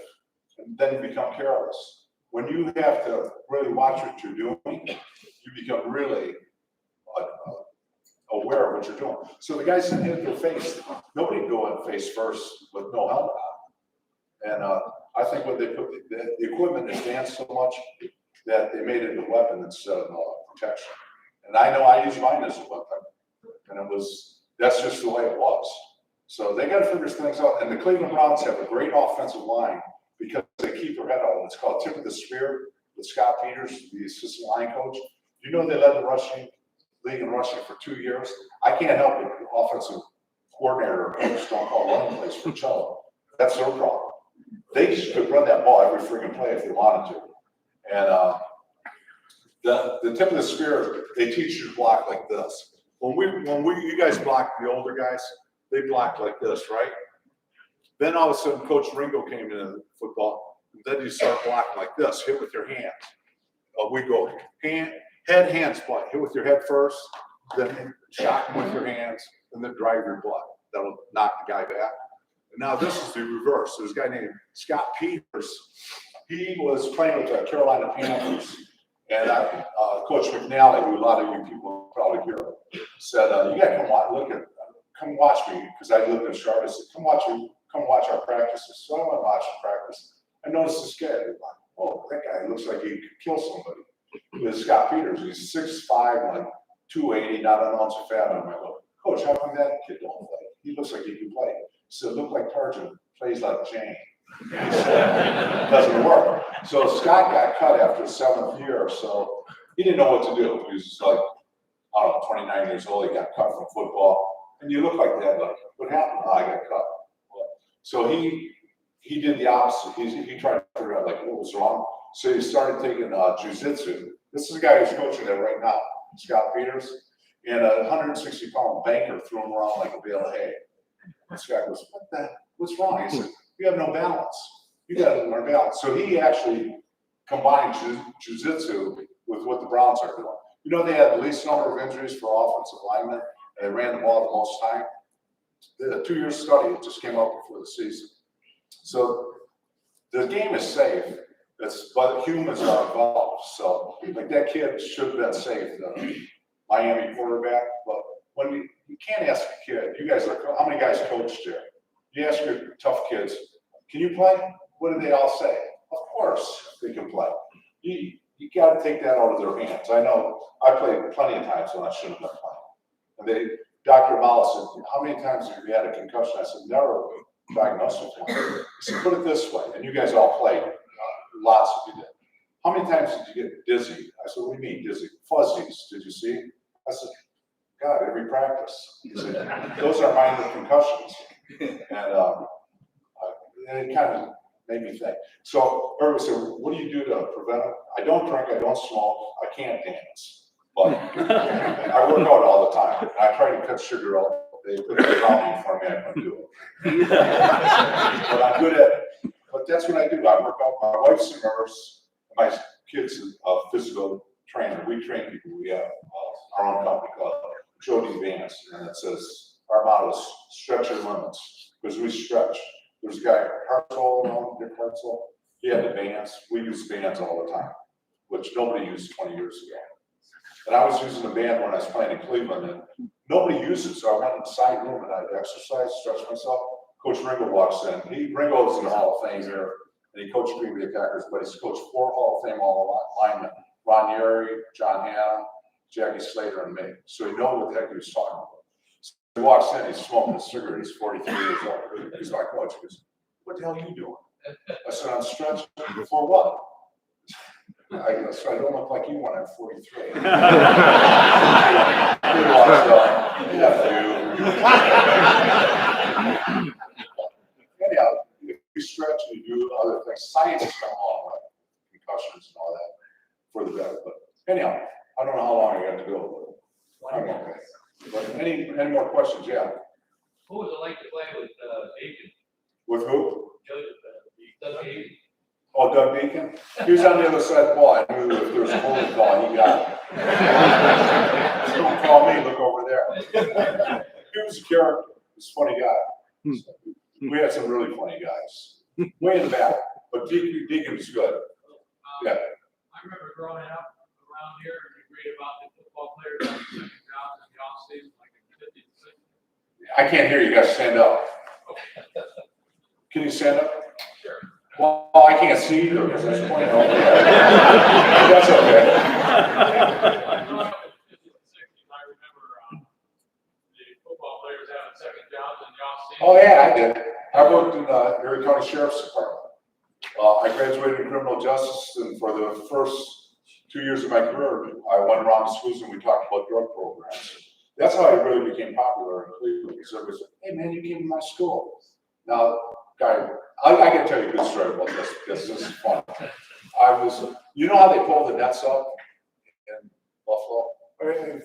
And then you become careless. When you have to really watch what you're doing, you become really aware of what you're doing. So the guys that hit their face, nobody can go in face first with no helmet on. And I think when they put the equipment advanced so much that they made it a weapon instead of protection. And I know I use mine as a weapon, and that's just the way it was. So they got to figure things out. And the Cleveland Browns have a great offensive line because they keep their head out. It's called tip of the spear with Scott Peters, the assistant line coach. You know they led the rushing league in rushing for 2 years. I can't help it. The offensive coordinator coach don't call running plays for cello. That's their problem. They just could run that ball every freaking play if they wanted to. And the tip of the spear, they teach you to block like this. When you guys block the older guys, they block like this, right? Then all of a sudden, Coach Ringo came into football. And then you start blocking like this, hit with your hands. We go head, hands, block. Hit with your head first, then shock with your hands, and then drive your butt. That'll knock the guy back. And now this is the reverse. There's a guy named Scott Peters. He was playing with the Carolina Panthers. And Coach McNally, who a lot of you people probably hear, said, you got to come watch me, because I lived in Charlotte. I said, come watch our practices. So I went to watch the practice. I noticed this guy. I'm like, oh, that guy looks like he could kill somebody. It was Scott Peters. He's 6'5", like 280, not an ounce of fat on him. I go, Coach, how come that kid don't play? He looks like he can play. He said, look like Tarzan, plays like Jane. He said, it doesn't work. So Scott got cut after the 7th year, so he didn't know what to do. He was like, I don't know, 29 years old. He got cut from football. And you look like that, like, what happened? Oh, I got cut. So he did the opposite. He tried to figure out, like, what was wrong. So he started taking jiu-jitsu. This is the guy who's coaching there right now, Scott Peters. and a 160-pound banker threw him around like a bale of hay. This guy goes, what's wrong? He said, you have no balance. You got to learn balance. So he actually combined jiu-jitsu with what the Browns are doing. You know, they had the least number of injuries for offensive linemen, and they ran the ball the most time. They had a 2-year study that just came out before the season. So the game is safe, but humans are involved. So like that kid should have been safe, the Miami quarterback. But when you can't ask a kid, you guys are, how many guys coached there? You ask your tough kids, can you play? What do they all say? Of course they can play. You got to take that out of their hands. I know I played plenty of times when I shouldn't have been playing. And Dr. Mala said, how many times have you had a concussion? I said, never diagnosed with one. He said, put it this way, and you guys all played, lots of you did. How many times did you get dizzy? I said, what do you mean dizzy? Fuzzies, did you see? I said, God, every practice. He said, those are minor concussions. And it kind of made me think. So everybody said, what do you do to prevent it? I don't drink, I don't smoke, I can't dance. But I work out all the time. I try to cut sugar out. They put it around me for me, I couldn't do it. But I'm good at it. But that's what I do. I work out. My wife's a nurse. My kid's a physical trainer. We train people. We have our own company called Jody Vance. And it says, our motto is stretch your limits. Because we stretch. There's a guy, Hartzell, Dick Hartzell. He had the bands. We use bands all the time, which nobody used 20 years ago. And I was using a band when I was playing in Cleveland, and nobody used it, so I went in the side room and I'd exercise, stretch myself. Coach Ringo walks in. Ringo's in the Hall of Fame here, and he coached Green Bay Packers, but he's coached 4 Hall of Fame linemen: Ron Yeri, John Hanna, Jackie Slater, and me. So he knew what the heck he was talking about. So he walks in, he's smoking a cigarette. He's 43 years old. He's my coach. He goes, "What the hell are you doing?" I said, "I'm stretching." "For what?" So I don't look like you when I'm 43. Anyhow, if you stretch and you do other things, science has come along, like concussions and all that, for the better. But anyhow, I don't know how long I got to go. But I'm okay. But any more questions? Yeah. Who was it like to play with Deacon? With who? Doug Deacon. Oh, Doug Deacon? He was on the other side of the ball. I knew if there was a holding call, he got it. Don't call me, look over there. He was a character. He was a funny guy. We had some really funny guys. Way in the back. But Deacon was good. Yeah. I remember growing up around here, and you read about the football players on the second jobs in the offseason, like in 50 to 60. I can't hear you. You guys stand up. Can you stand up? Sure. Well, I can't see either because there's pointing over there. That's okay. Growing up in the 50s and 60s, I remember the football players having second jobs in the offseason. Oh, yeah, I did. I worked in the Erie County Sheriff's Department. I graduated in criminal justice, and for the first 2 years of my career, I went around the schools and we talked about drug programs. That's how I really became popular in Cleveland, because everybody said, "Hey, man, you came to my school." Now, guy, I can tell you a good story about this, because this is fun. You know how they pull the nets up in Buffalo?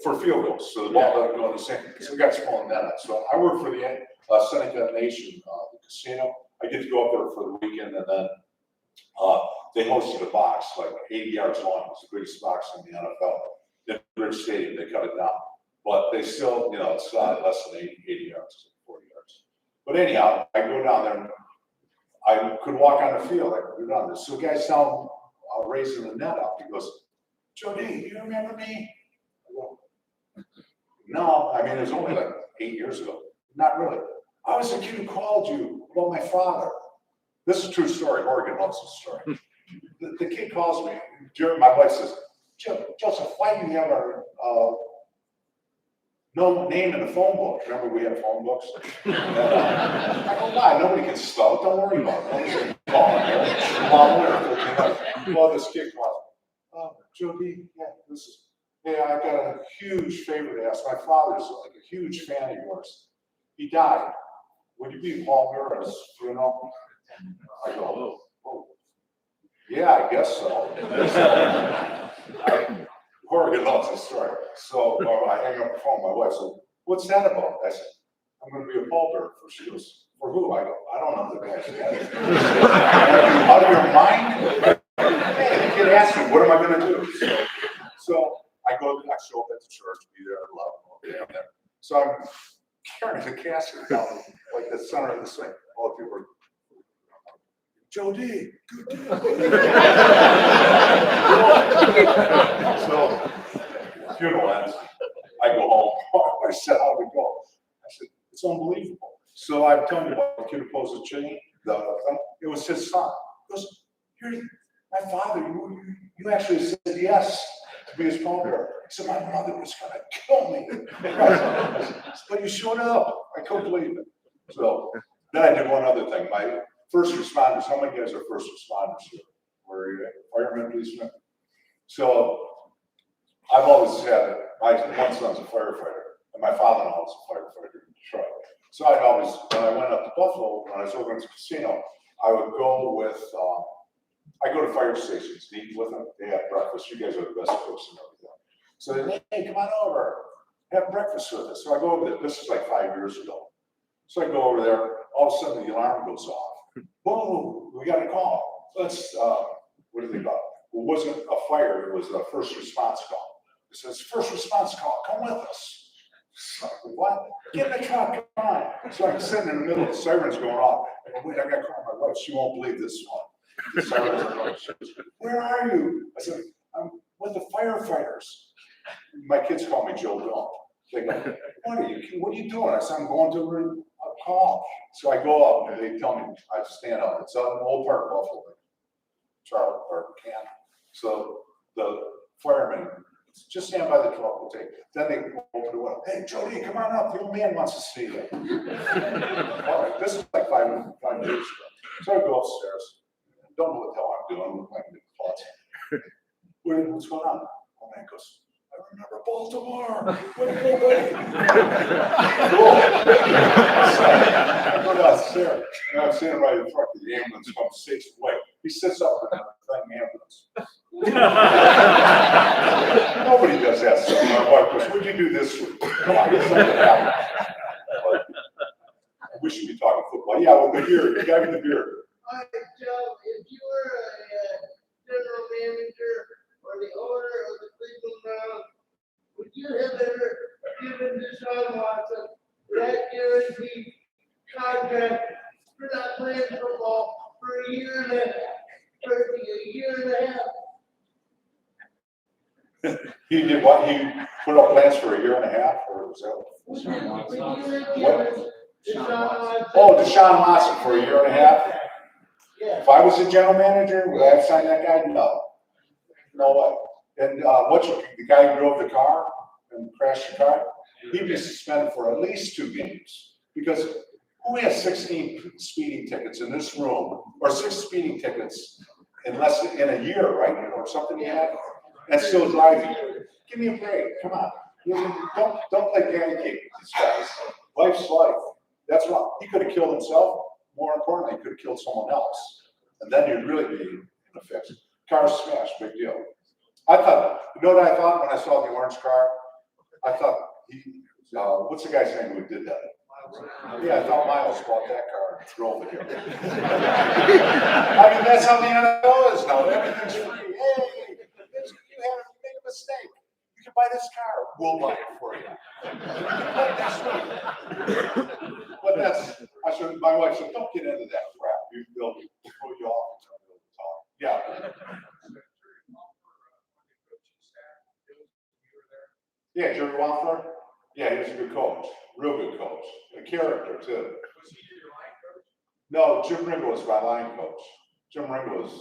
For field goals, so the ball doesn't go in the same. So we got pulling that up. So I work for the Seneca Nation, the casino. I get to go up there for the weekend, and then they hosted a box like 80 yards long. It's the biggest box in the NFL. In Rich Stadium, they cut it down, but they still, it's not less than 80 yards, 40 yards. But anyhow, I go down there. And I could walk on the field. I could go down there. So the guy's down raising the net up. He goes, "Jody, you remember me?" I go, "No, I mean, it was only like 8 years ago." "Not really." "I was the kid who called you about my father." This is a true story. Oregon loves this story. The kid calls me. My wife says, "Joseph, why do you have our no name in the phone book?" Remember, we had phone books. I go, "Why? Nobody can spell it. Don't worry about it. Nobody's calling here. Well, this kid calls. "Jody, yeah, I got a huge favor to ask. My father's like a huge fan of yours. He died. Would you be Paul Murray's funeral?" I go, "Oh, yeah, I guess so." Oregon loves it's a story. So I hang up the phone, my wife said, what's that about? I said, I'm gonna be a pallbearer. She goes, for who? I go, I don't know the guy's name. Out of your mind? Hey, the kid asked me, what am I gonna do? So I show up at the church, be there at 11, there. So I'm carrying the casket down like the center of the thing. All the people are, Joe D, good day. So, funeral ends. I go home. I said, how'd it go? I said, it's unbelievable. So I'm telling you about the kid who posed the chain. It was his son. He goes, my father, you actually said yes to be his pallbearer. He said, my mother was gonna kill me. But you showed up. I couldn't believe it. So then I did one other thing. My first responders, how many guys are first responders here? Were you firemen, policemen? So I've always had, my one son's a firefighter, and my father-in-law was a firefighter in Detroit. So I'd always, when I went up to Buffalo, when I was over in the casino, I would go with, I go to fire stations, eat with them, they have breakfast. You guys are the best cooks and everything. So they say, hey, come on over, have breakfast with us. So I go over there, this is like 5 years ago. So I go over there, all of a sudden the alarm goes off. Boom, we got a call. Let's, what do they call it? It wasn't a fire, it was a first response call. It says, first response call, come with us. So, what? Get in the truck, come on. So I'm sitting in the middle, the sirens going off. I go, wait, I gotta call my wife, she won't believe this one. The sirens are going, where are you? I said, I'm with the firefighters. My kids call me Joe Dog. They go, what are you doing? I said, I'm going to a call. So I go up and they tell me, I stand up. It's out in Old Park, Buffalo, Charlotte Park, Can. So the firemen, just stand by the truck, we'll take it. Then they open the window. Hey, Jody, come on up. The old man wants to see you. All right, this is like 5 years ago. So I go upstairs. Don't know what the hell I'm doing. Look like what's going on? Old man goes, I remember Baltimore. What a good way. I go downstairs, and I'm sitting right in front of the ambulance comes 6 away. He sits up in the ambulance. Nobody does that stuff. My wife goes, what'd you do this week? Come on, get something happened. We should be talking football. Yeah, well, the beer, the guy with the beer. All right, Joe, if you were a general manager or the owner of the Cleveland Browns, would you have ever given Deshaun Watson that guaranteed contract for not playing football for a year and a half? He did what? He put up plans for a year and a half, or was that? Would you have given Deshaun Watson? Oh, Deshaun Watson for a year and a half? Yeah. If I was the general manager, would I have signed that guy? No. No way. And the guy who drove the car and crashed the car, he'd be suspended for at least 2 games. Because who has 16 speeding tickets in this room, or 6 speeding tickets in a year, right? Or something he had, and still driving? Give me a break. Come on. Don't play patty cake with these guys. Life's life. That's wrong. He could have killed himself. More importantly, he could have killed someone else. And then you'd really be in a fix. Car smashed, big deal. I thought, you know what I thought when I saw the orange car? I thought, what's the guy's name who did that? Yeah, I thought Miles bought that car and drove it here. I mean, that's how the NFL is now. Everything's free. Hey, you made a mistake. You can buy this car. We'll buy it for you. But my wife said, don't get into that crap. They'll throw you off. Yeah. Yeah, Jerry Waffler. Yeah, he was a good coach. Real good coach. A character, too. Was he your line coach? No, Jim Ringo was my line coach. Jim Ringo was,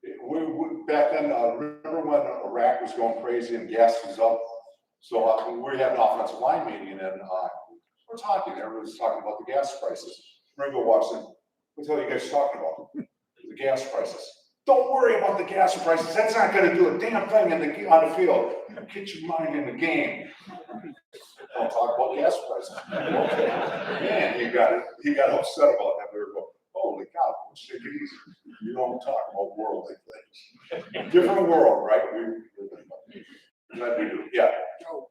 we back then, remember when Iraq was going crazy and gas was up? So we had an offensive line meeting and we're talking, everybody's talking about the gas prices. Ringo walks in, what the hell are you guys talking about? The gas prices. Don't worry about the gas prices. That's not going to do a damn thing on the field. Get your mind in the game. Don't talk about gas prices. Okay. Man, he got upset about that. We were going, holy cow, take it easy. You don't talk about worldly things. Different world, right? Glad we do, yeah. Joe,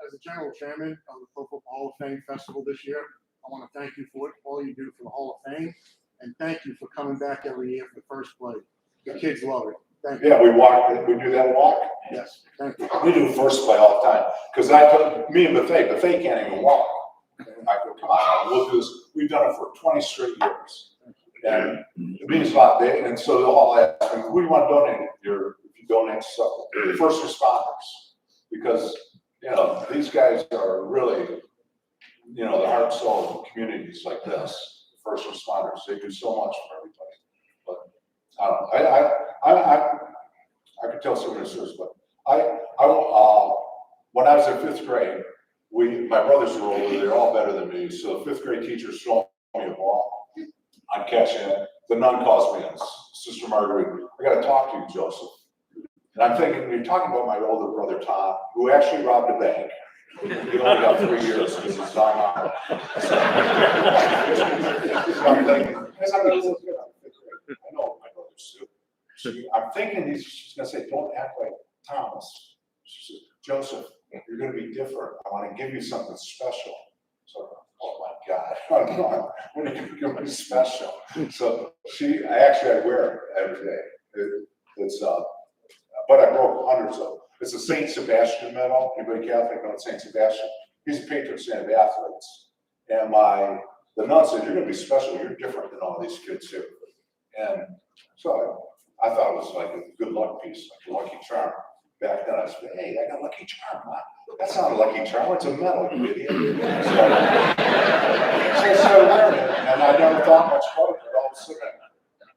as a general chairman of the Pro Football Hall of Fame Festival this year, I want to thank you for all you do for the Hall of Fame, and thank you for coming back every year for the first play. The kids love it. Thank you. Yeah, we do that walk. Yes, thank you. We do first play all the time, because me and Buffet can't even walk. And I go, come on, we'll do this. We've done it for 20 straight years. And it means a lot. And so they'll all ask me, who do you want to donate? If you donate stuff, first responders. Because, these guys are really, the heart and soul of communities like this. First responders, they do so much for everybody. But I don't know. I could tell some of this, but when I was in 5th grade, my brothers were older, they're all better than me, so the 5th grade teachers throw me a ball. I'm catching it. The nun calls me in, Sister Marguerite, I gotta talk to you, Joseph. And I'm thinking, you're talking about my older brother, Tom, who actually robbed a bank. He only got 3 years because he's not on. So I'm thinking, I know my brother's too. So I'm thinking she's gonna say, don't act like Thomas. She says, Joseph, you're gonna be different. I want to give you something special. So, oh my God, what are you gonna give me special? So I wear it every day. But I broke hundreds of them. It's a Saint Sebastian medal. Anybody Catholic know Saint Sebastian? He's a patron saint of athletes. And the nun said, you're gonna be special. You're different than all these kids here. And so I thought it was like a good luck piece, like a lucky charm. Back then I said, hey, I got a lucky charm, huh? That's not a lucky charm, it's a medal, you idiot. So I started wearing it, and I never thought much about it, but all of a sudden, I'm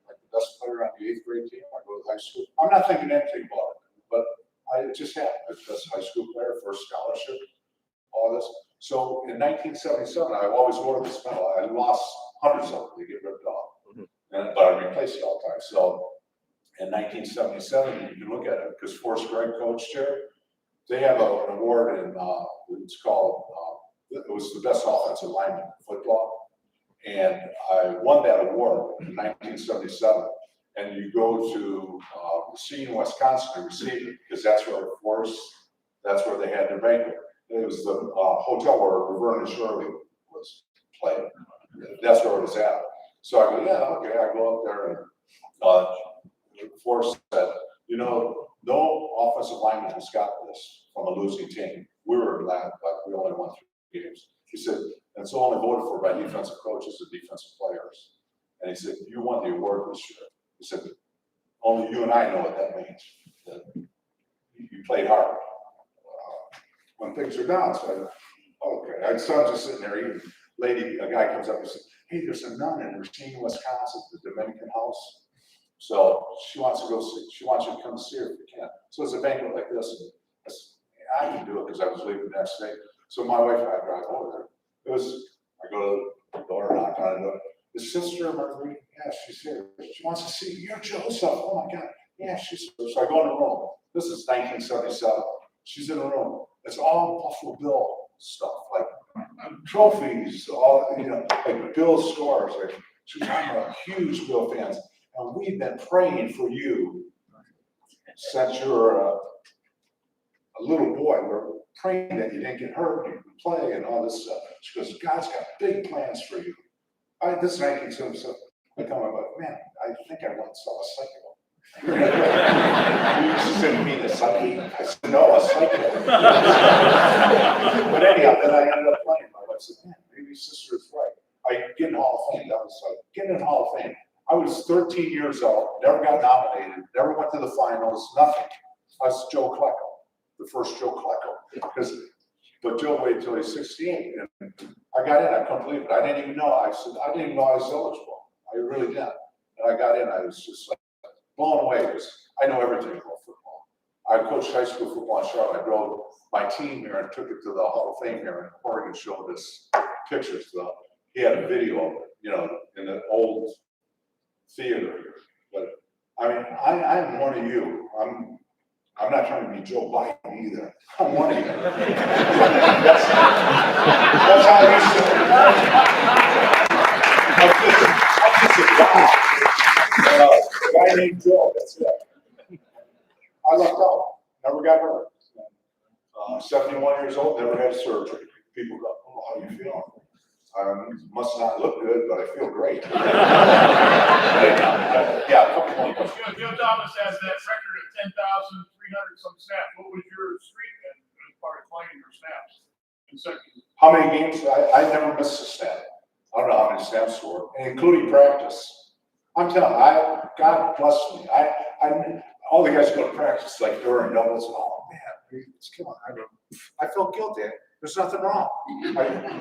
like the best player on the 8th grade team. I go to high school. I'm not thinking anything about it, but it just happened. I was the best high school player, first scholarship, all this. So in 1977, I always wore this medal. I lost hundreds of them, they get ripped off. But I replaced it all the time. So in 1977, you can look at it, because Forrest Gregg coached here. They have an award in, it's called, it was the best offensive lineman in football. And I won that award in 1977. And you go to Racine, Wisconsin to receive it, because that's where they had their banquet. It was the hotel where Vernon Shirley was playing. That's where it was at. So I go, yeah, okay. I go up there and Forrest said, no offensive lineman has got this from a losing team. We were glad, but we only won 3 games. He said, and it's only voted for by defensive coaches and defensive players. And he said, you won the award this year. He said, only you and I know what that means. That you played hard when things are down. So okay. I saw just sitting there, a guy comes up and says, hey, there's a nun in Racine, Wisconsin, the Dominican house. So she wants you to come see her if you can. So it's a banquet like this. And I can do it because I was leaving the next day. So my wife and I drive over there. I go to the door, knock on the door. Is Sister Marguerite? Yeah, she's here. She wants to see you. You're Joseph. Oh my God. Yeah, she's here. So I go in the room. This is 1977. She's in the room. It's all Buffalo Bill stuff, like trophies, all, like Bill scores. Like, she's a huge Bill fans. And we've been praying for you since you were a little boy. We're praying that you didn't get hurt, you can play, and all this stuff. She goes, God's got big plans for you. This is 1977. I come about, man, I think I once saw a psycho. She said, you mean a psyche? I said, no, a psycho. But anyhow, then I ended up playing. My wife said, man, maybe Sister is right. I get in Hall of Fame. That was like, getting in Hall of Fame. I was 13 years old, never got nominated, never went to the finals, nothing. I was Joe Klecko, the first Joe Klecko. But Joe waited until he was 68, and I got in. I couldn't believe it. I didn't even know. I didn't even know I was eligible. I really didn't. And I got in. I was just like blown away because I know everything about football. I coached high school football in Charlotte. I drove my team here and took it to the Hall of Fame here in Oregon. Showed us pictures. He had a video of it, in the old theater. But I mean, I'm one of you. I'm not trying to be Joe Biden either. I'm one of you. That's how you should. I'm just a guy named Joe. That's it. I lucked out. Never got hurt. I'm 71 years old, never had surgery. People go, oh, how you feeling? Must not look good, but I feel great. Yeah, a couple more questions. Joe Thomas has that record of 10,300 some snaps. What was your streak then as far as playing your snaps? How many games? I never missed a snap. I don't know how many snaps were, including practice. I'm telling you, God bless me. All the guys go to practice like during doubles. Oh man, it's killing. I felt guilty. There's nothing wrong.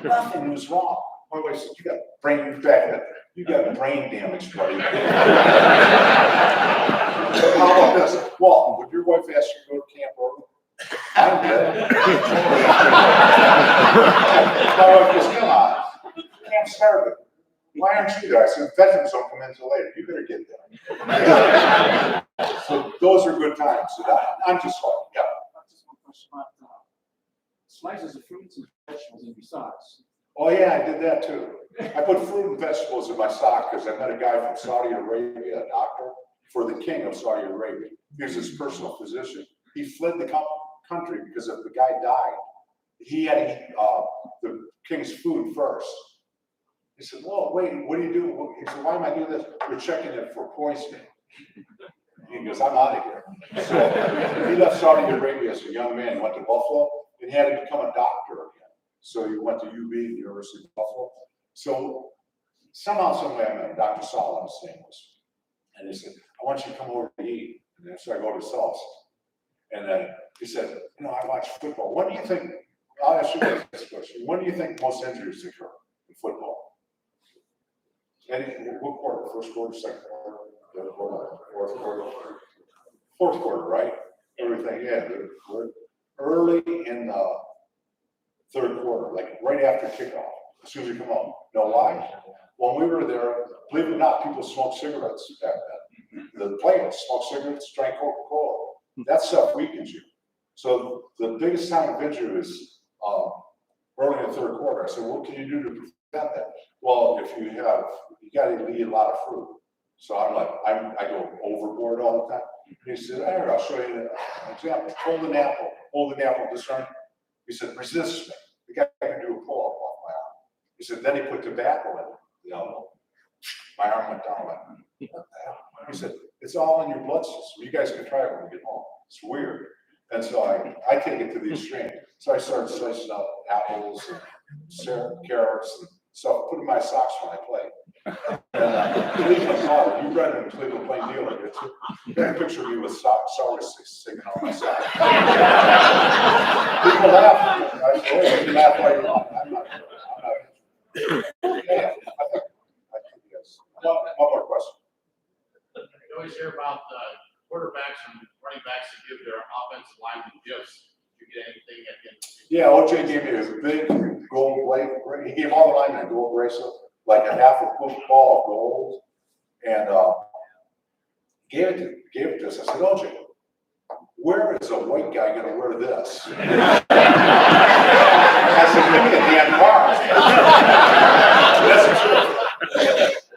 Nothing was wrong. My wife said, "You got brain back. You got brain damage, buddy." How about this, Walt? Would your wife ask you to go to camp early? I did. My wife goes, "Come on, camp started. Why aren't you there?" I said, "Veterans don't come in until later. You better get there." So those are good times. So I'm just like, yeah. Just one question about slices of fruits and vegetables in your socks. Oh yeah, I did that too. I put fruit and vegetables in my sock because I met a guy from Saudi Arabia, a doctor for the king of Saudi Arabia. He was his personal physician. He fled the country because if the guy died, he had to eat the king's food first. He said, "Well, wait, what do you do?" He said, "Why am I doing this?" "We're checking it for poisoning." He goes, "I'm out of here." So he left Saudi Arabia as a young man. He went to Buffalo and he had to become a doctor again. So he went to UB, the University of Buffalo. So somehow, some way, I met Dr. Salah, his name was. And he said, "I want you to come over to eat." And then so I go to Sal's. And then he said, "You know, I watch football. When do you think," I'll ask you this question, "when do you think most injuries occur in football?" What quarter? First quarter, second quarter, third quarter, fourth quarter? Fourth quarter, right? Everything, yeah. Early in the third quarter, like right after kickoff, as soon as you come home. Know why? When we were there, believe it or not, people smoked cigarettes back then. The players smoked cigarettes, drank Coca-Cola. That stuff weakens you. So the biggest time of injury is early in the third quarter. I said, "What can you do to prevent that?" "Well, if you got to eat a lot of fruit." So I'm like, I go overboard all the time. He said, "All right, I'll show you an example. Hold an apple this arm." He said, "Resist me." The guy can do a pull-up off my arm. He said, then he put tobacco in the elbow. My arm went down like, what the hell? He said, "It's all in your blood system. You guys can try it when you get home. It's weird." And so I take it to the extreme. So I started slicing up apples and carrots and stuff, put in my socks when I play. And Cleveland Collar, you read it in Cleveland Plain Dealer. It's a picture of me with sour sticks sticking on my socks. People laugh. I say, "Hey, you can laugh all you want. I'm not. Yeah, I think yes. One more question. You always hear about quarterbacks and running backs that give their offensive linemen gifts. Did you get anything at the end of the season? Yeah, OJ gave me a big gold plate. He gave all the linemen a gold bracelet, like a half a football of gold, and gave it to us. I said, "OJ, where is a white guy going to wear this?" I said, "Give me a damn car." That's the truth.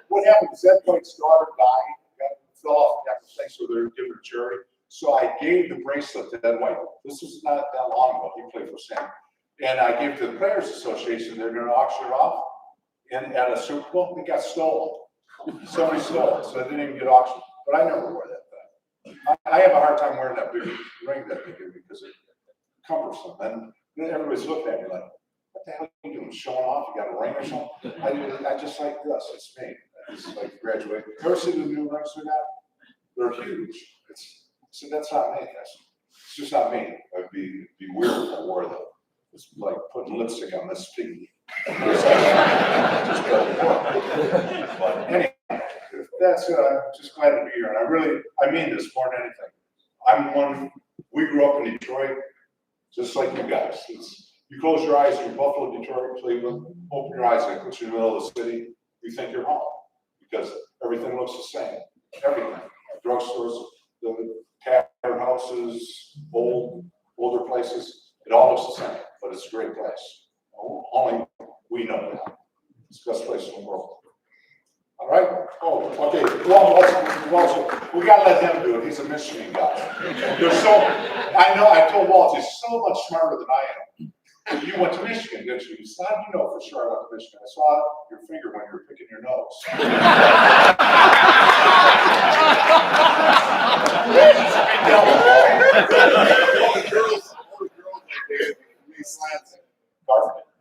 What happened is that white's daughter died, fell off the thing, so they were giving her charity. So I gave the bracelet to that white. This was not that long ago. He played for Sammy. And I gave it to the Players Association. They're going to auction it off. And at a Super Bowl, it got stolen. Somebody stole it, so it didn't even get auctioned. But I never wore that thing. I have a hard time wearing that big ring that they give me because it's cumbersome. And then everybody's looking at me like, "What the hell are you doing? Showing off? You got a ring or something?" I just like this. It's me. It's like graduate. You ever see the new rings we got? They're huge. So that's not me. It's just not me. It'd be weird if I wore them. It's like putting lipstick on this piggy. Just doesn't work. But anyway, that's it. I'm just glad to be here. And I mean this more than anything. We grew up in Detroit, just like you guys. You close your eyes, you're Buffalo, Detroit, Cleveland, open your eyes, and put you in the middle of the city, you think you're home. Because everything looks the same. Everything. Drugstores, the tavern houses, older places, it all looks the same, but it's a great place. Only we know that. It's the best place in the world. All right? Oh, okay. Well, we got to let him do it. He's a Michigan guy. I know, I told Walt, he's so much smarter than I am. You went to Michigan, didn't you? He said, how do you know for sure I went to Michigan? I saw your finger when you were picking your nose.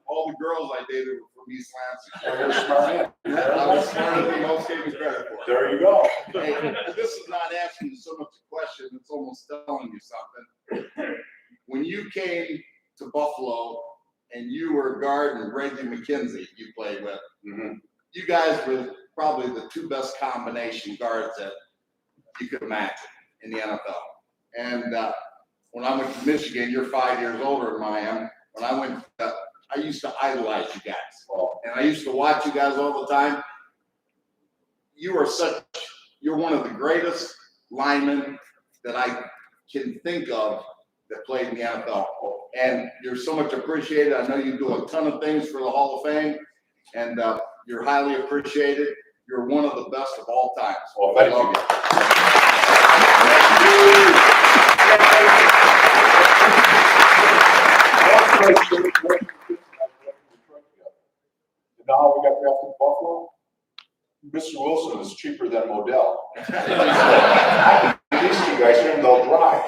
All the girls I dated were from East Lansing. You're smart man. I was smarter than most gave me credit for. There you go. Hey, this is not asking you so much a question, it's almost telling you something. When you came to Buffalo and you were guarding Reggie McKenzie you played with, you guys were probably the two best combination guards that you could imagine in the NFL. And when I went to Michigan, you're 5 years older than I am. When I went, I used to idolize you guys. And I used to watch you guys all the time. You're one of the greatest linemen that I can think of that played in the NFL. And you're so much appreciated. I know you do a ton of things for the Hall of Fame, and you're highly appreciated. You're one of the best of all time. Well, thank you. Now we got drafted in Buffalo. Mr. Wilson is cheaper than Modell. These two guys here, they'll drive.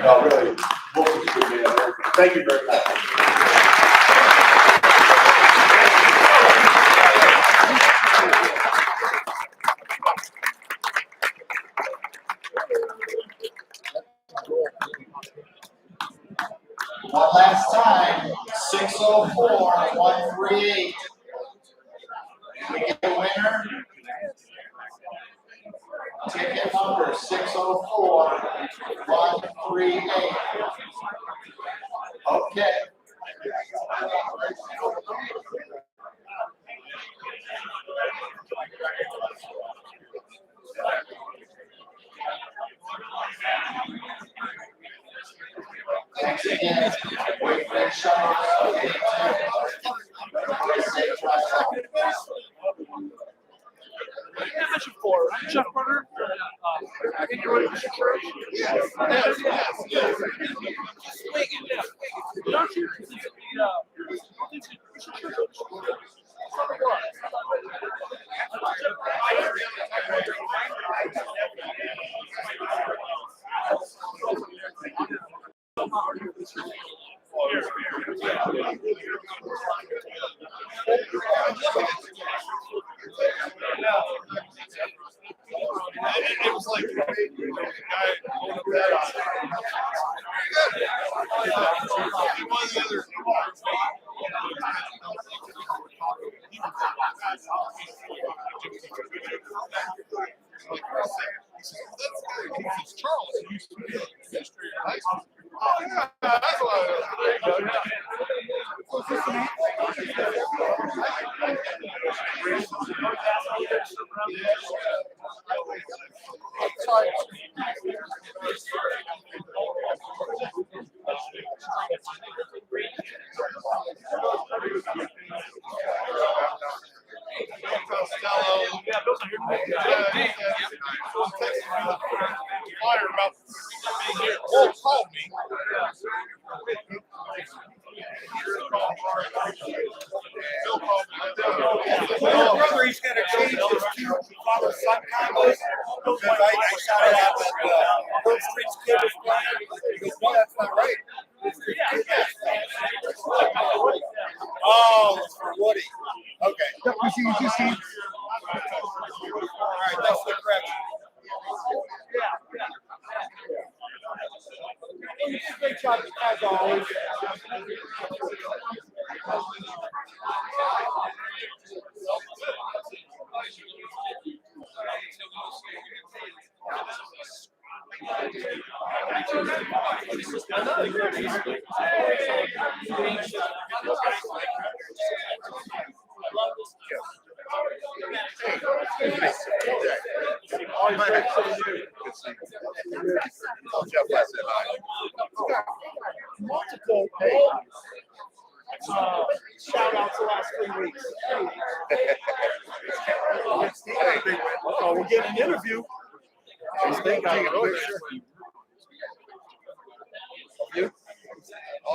No, really, Wilson's a good man. Thank you very much. One last time, 604-138. We get the winner. Ticket number 604-138. Okay. Thanks again. Wait for the shuttle. Safe drive home. Jeff Burner. I think you're ready for security. Yes. Don't you? It was like, the guy going up that he was the other. He's Charles. He used to be a history in high school. Oh, yeah, that's what Flyer about being here. Walt called me. Bill called me. Brother, he's got to change his two father-son combos because I shouted out that Bird Street's kid was playing. He goes, no, that's not right. Oh, it's for Woody. Okay. All right, that's the correction. Great job, as always. Multiple shout outs the last 3 weeks. We'll get an interview.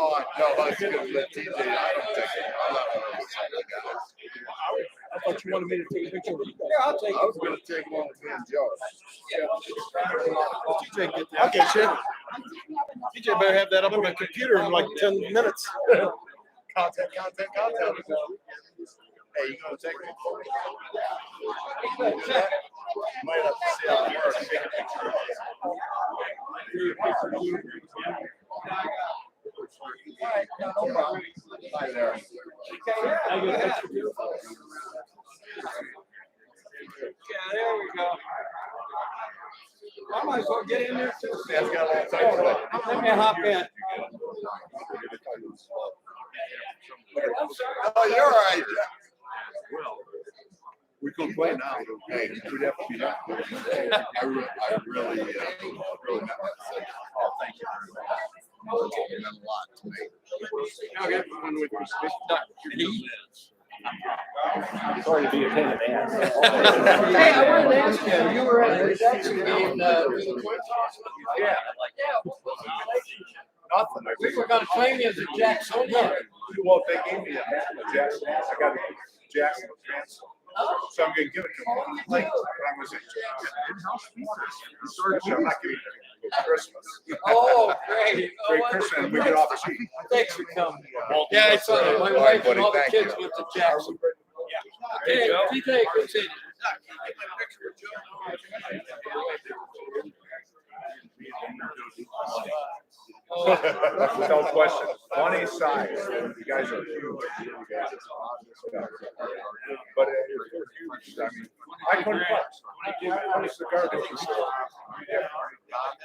Oh, no, it's good with TJ. I don't take it. I'm not one of those type of guys. I thought you wanted me to take a picture of you. Yeah, I'll take it. I was gonna take one with me and Joe. TJ, get that. Okay, sure. TJ better have that up on my computer in like 10 minutes. Content. Hey, you gonna take it? Might have to see how it works. All right, no problem. Hi there. Yeah, there we go. I might as well get in there too. Sam's got a little tight to it. Let me hop in. Oh, you're all right. We can play now. Hey, we'd have to be that. I really meant what I said. Oh, thank you very much. It meant a lot to me. Sorry to be a pain in the ass. Hey, I wanted to ask you, you were at the Jackson game, Yeah. Nothing. we were gonna claim you as a Jacksonian. Well, they gave me a Jackson. I got a Jackson transfer. So I'm gonna give it to him. Like when I was in-house storage, I'm not giving it for Christmas. Oh, great. Great Christmas, and we get off cheap. Thanks for coming. Yeah, I saw that. My wife and all the kids went to Jackson. Hey, TJ, good seeing you. Without question. Funny size. You guys are huge. But you're huge. I mean, I couldn't punch. Cigar business.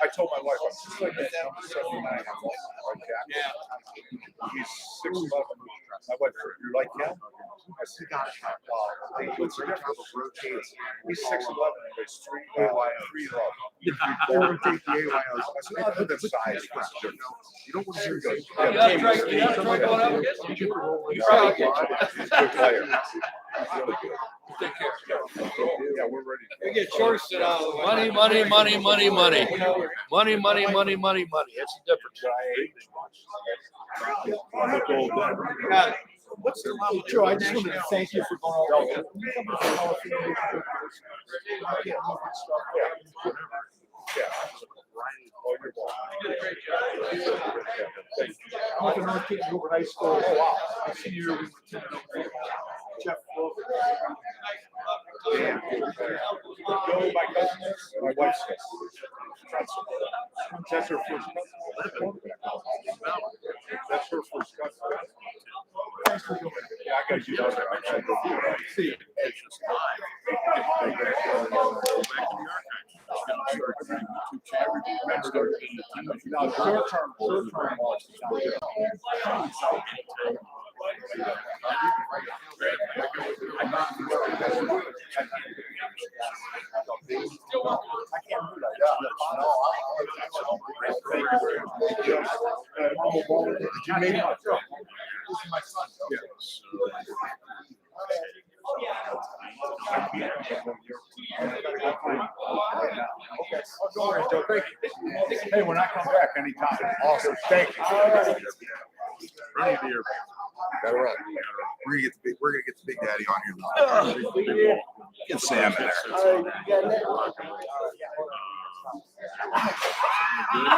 I told my wife, I'm just like that. I'm 79. He's 6'11". My wife, you're like him? I said, what's the difference? He's 6'11". He's 3'11". I said, I'll do the size. You don't want to hear good. You gotta try going up against him. He's a good player. He's really good. Take care. Yeah, we're ready. We get shorts that money. Money. It's a difference. What's the Joe, I just wanted to thank you for going all over. I went to North Kid over high school. Oh, wow. My senior year, we attended over Jeff Wolf. Yeah. No, my cousin, my wife's that's her first cousin. That's her first cousin. Thanks for doing it. Yeah, I got you. See you. Now, short term loss. Did you meet him? This is my son. Yes. Okay. All right, Joe. Thank you. Hey, when I come back anytime. Awesome. Thank you. Running the airport. Better run. We're gonna get the big daddy on here now. Get Sam in there. Good.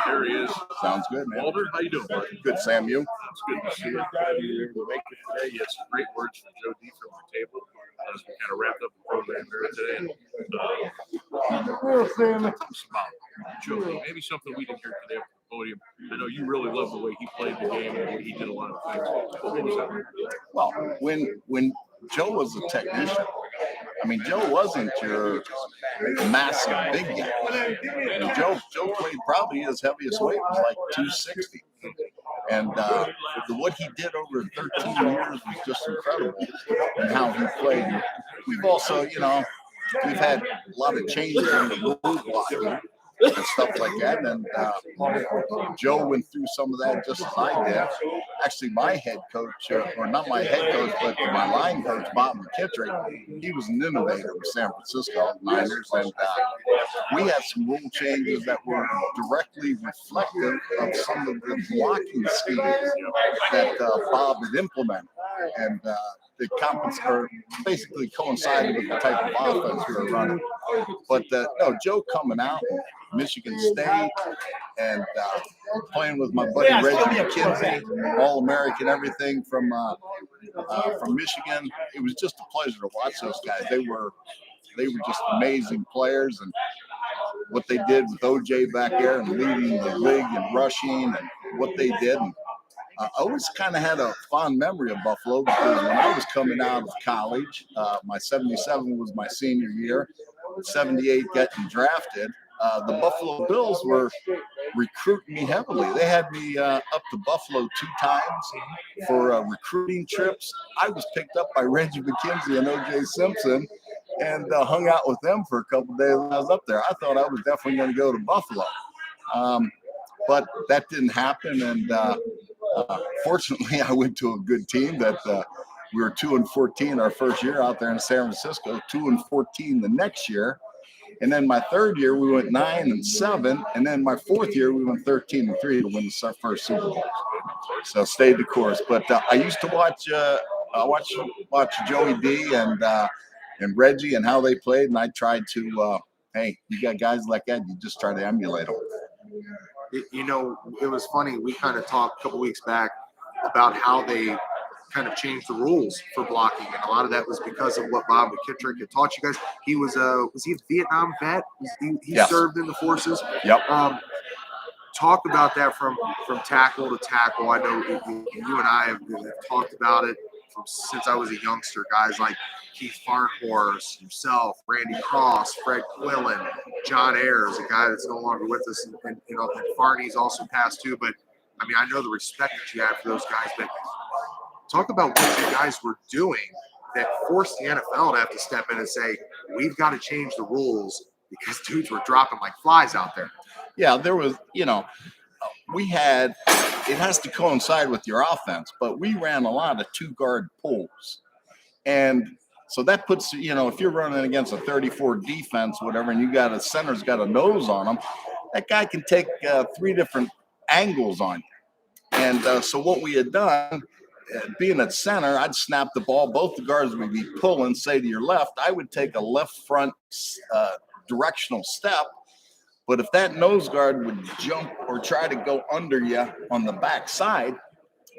There he is. Sounds good, man. Walter, how you doing, buddy? Good, Sam. You? It's good to see you. Glad you were able to make it today. You had some great words from Joe D from the table as we kind of wrapped up the program here today. Joe D, maybe something we didn't hear today from the podium. I know you really love the way he played the game and he did a lot of things. What was that? Well, when Joe was a technician, I mean, Joe wasn't your massive big guy. I mean, Joe played probably his heaviest weight was like 260. And what he did over 13 years was just incredible and how he played. We've also, we've had a lot of changes in the move block. and stuff like that. And Joe went through some of that just as I did. Actually, my head coach, or not my head coach, but my line coach, Bob McKittrick, he was an innovator with San Francisco Niners, and we had some rule changes that were directly reflective of some of the blocking schemes that Bob had implemented, and the basically coincided with the type of offense we were running. But no, Joe coming out, Michigan State, and playing with my buddy Reggie McKenzie, All-American, everything from Michigan. It was just a pleasure to watch those guys. They were just amazing players, and what they did with OJ back there and leading the league and rushing and what they did. And I always kind of had a fond memory of Buffalo because when I was coming out of college, my 77 was my senior year, 78 getting drafted. The Buffalo Bills were recruiting me heavily. They had me up to Buffalo 2 times for recruiting trips. I was picked up by Reggie McKenzie and O.J. Simpson and hung out with them for a couple of days when I was up there. I thought I was definitely going to go to Buffalo. But that didn't happen. And fortunately, I went to a good team that we were 2-14 our first year out there in San Francisco, 2-14 the next year. And then my third year, we went 9-7. And then my fourth year, we went 13-3 to win the first Super Bowl. So stayed the course. But I used to watch Joey D and Reggie and how they played. And I tried to, hey, you got guys like that, you just try to emulate them. You know, it was funny. We kind of talked a couple weeks back about how they kind of changed the rules for blocking, and a lot of that was because of what Bob McKittrick had taught you guys. He was he a Vietnam vet? He Yes. served in the forces. Yep. Talk about that from tackle to tackle. I know you and I have talked about it since I was a youngster. Guys like Keith Farnhorst, himself, Randy Cross, Fred Quillen, John Ayers, a guy that's no longer with us, and you know, and Farney's also passed too. But I mean, I know the respect that you have for those guys. But talk about what you guys were doing that forced the NFL to have to step in and say, we've got to change the rules because dudes were dropping like flies out there. Yeah, there was, you know, it has to coincide with your offense, but we ran a lot of 2-guard pulls. And so that puts, you know, if you're running against a 34 defense, whatever, and you got a center's got a nose on him, that guy can take 3 different angles on you. And so what we had done, being at center, I'd snap the ball. Both the guards would be pulling, say to your left. I would take a left front directional step. But if that nose guard would jump or try to go under you on the backside,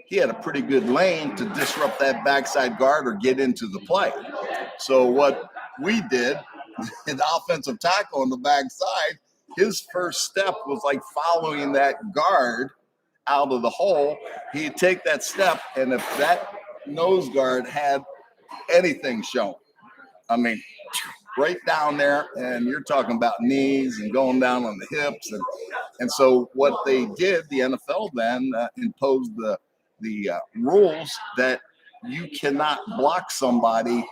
he had a pretty good lane to disrupt that backside guard or get into the play. So what we did, an offensive tackle on the backside, his first step was like following that guard out of the hole. He'd take that step, and if that nose guard had anything shown, I mean, right down there, and you're talking about knees and going down on the hips. And so what they did, the NFL then imposed the rules that you cannot block somebody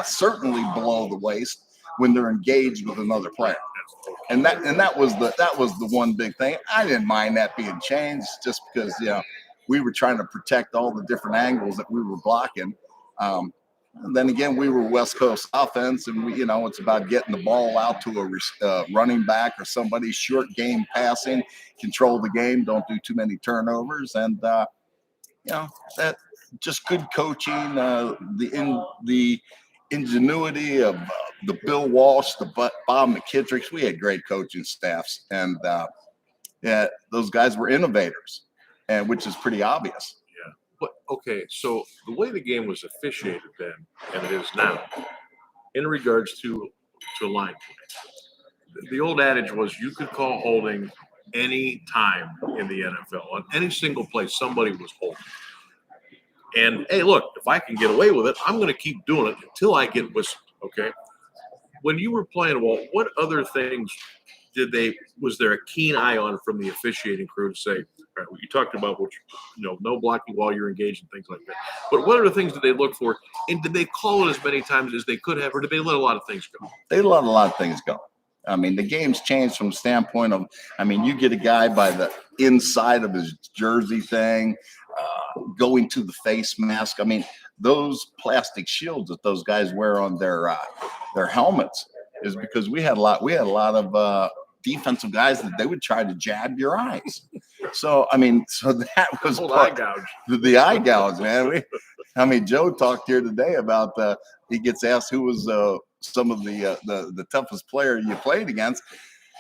certainly below the waist when they're engaged with another player. And that was the one big thing. I didn't mind that being changed just because, you know, we were trying to protect all the different angles that we were blocking. And then again, we were West Coast offense, and we, you know, it's about getting the ball out to a running back or somebody, short game passing, control the game, don't do too many turnovers, and you know, that just good coaching, the ingenuity of the Bill Walsh, the Bob McKittricks. We had great coaching staffs, and yeah, those guys were innovators, and which is pretty obvious. But okay, so the way the game was officiated then, and it is now, in regards to line play, the old adage was you could call holding any time in the NFL. On any single play, somebody was holding. And hey, look, if I can get away with it, I'm going to keep doing it until I get whistled. Okay. When you were playing, Walt, what other things was there a keen eye on from the officiating crew to say, all right, you talked about, which, you know, no blocking while you're engaged and things like that. But what are the things that they look for? And did they call it as many times as they could have, or did they let a lot of things go? They let a lot of things go. I mean, the game's changed from the standpoint of, I mean, you get a guy by the inside of his jersey thing, going to the face mask. I mean, those plastic shields that those guys wear on their helmets is because we had a lot of defensive guys that they would try to jab your eyes. So, I mean, so that was eye gouge. The eye gouge, man. Joe talked here today about he gets asked who was some of the toughest player you played against.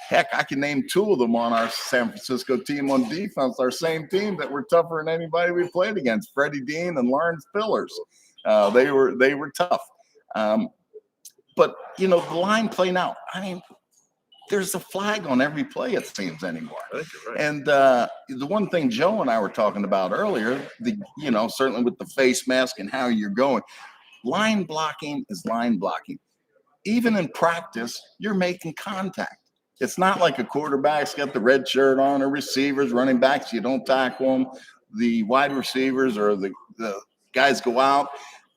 Heck, I can name two of them on our San Francisco team on defense, our same team that were tougher than anybody we played against, Freddie Dean and Lawrence Pillars. They were tough. But, you know, the line play now, I mean, there's a flag on every play, it seems, anymore. I think you're right. And the one thing Joe and I were talking about earlier, certainly with the face mask and how you're going, line blocking is line blocking. Even in practice, you're making contact. It's not like a quarterback's got the red shirt on, or receivers, running backs, you don't tackle them. The wide receivers or the guys go out,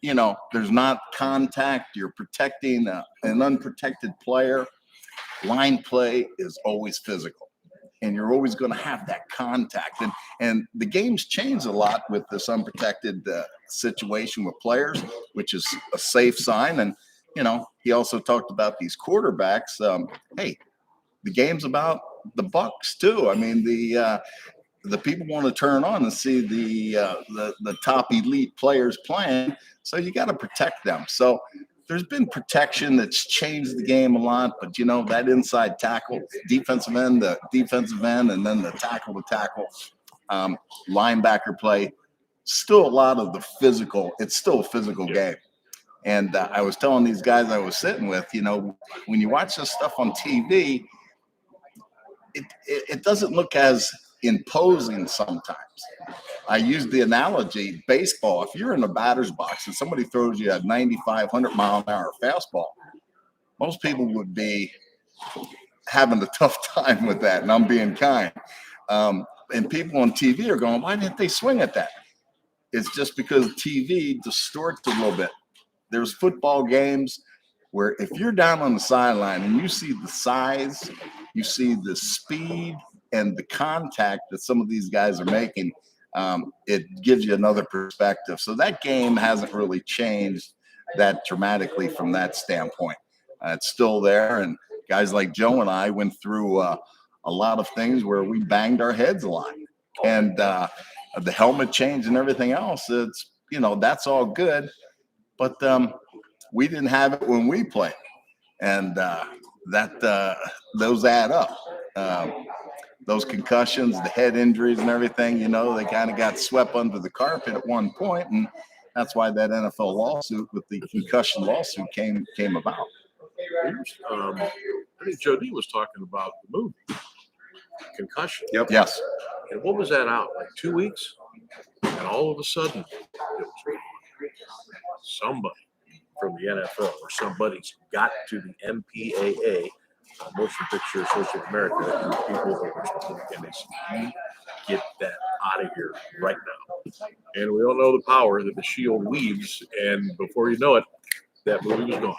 you know, there's not contact. You're protecting an unprotected player. Line play is always physical, and you're always going to have that contact. And the game's changed a lot with this unprotected situation with players, which is a safe sign. And, you know, he also talked about these quarterbacks. Hey, the game's about the bucks too. I mean, the people want to turn on and see the top elite players playing, so you got to protect them. So there's been protection that's changed the game a lot, but you know, that inside tackle, defensive end, and then the tackle to tackle, linebacker play, still a lot of the physical. It's still a physical game. And I was telling these guys I was sitting with, you know, when you watch this stuff on TV, it doesn't look as imposing sometimes. I use the analogy, baseball. If you're in a batter's box and somebody throws you a 95, 100-mile-an-hour fastball, most people would be having a tough time with that, and I'm being kind. And people on TV are going, why didn't they swing at that? It's just because TV distorts a little bit. There's football games where if you're down on the sideline and you see the size, you see the speed and the contact that some of these guys are making, it gives you another perspective. So that game hasn't really changed that dramatically from that standpoint. It's still there, and guys like Joe and I went through a lot of things where we banged our heads a lot. And the helmet change and everything else, it's, you know, that's all good. But we didn't have it when we played. And those add up. Those concussions, the head injuries and everything, you know, they kind of got swept under the carpet at one point, and that's why that NFL lawsuit with the concussion lawsuit came about. I think Joe D was talking about the movie Concussion. Yep. Yes. And what was that out? Like 2 weeks? And all of a sudden, it was somebody from the NFL or somebody's got to the MPAA, Motion Picture Association of America, and people that were supposed to, and they said, you get that out of here right now. And we all know the power that the shield weaves, and before you know it, that movie was gone.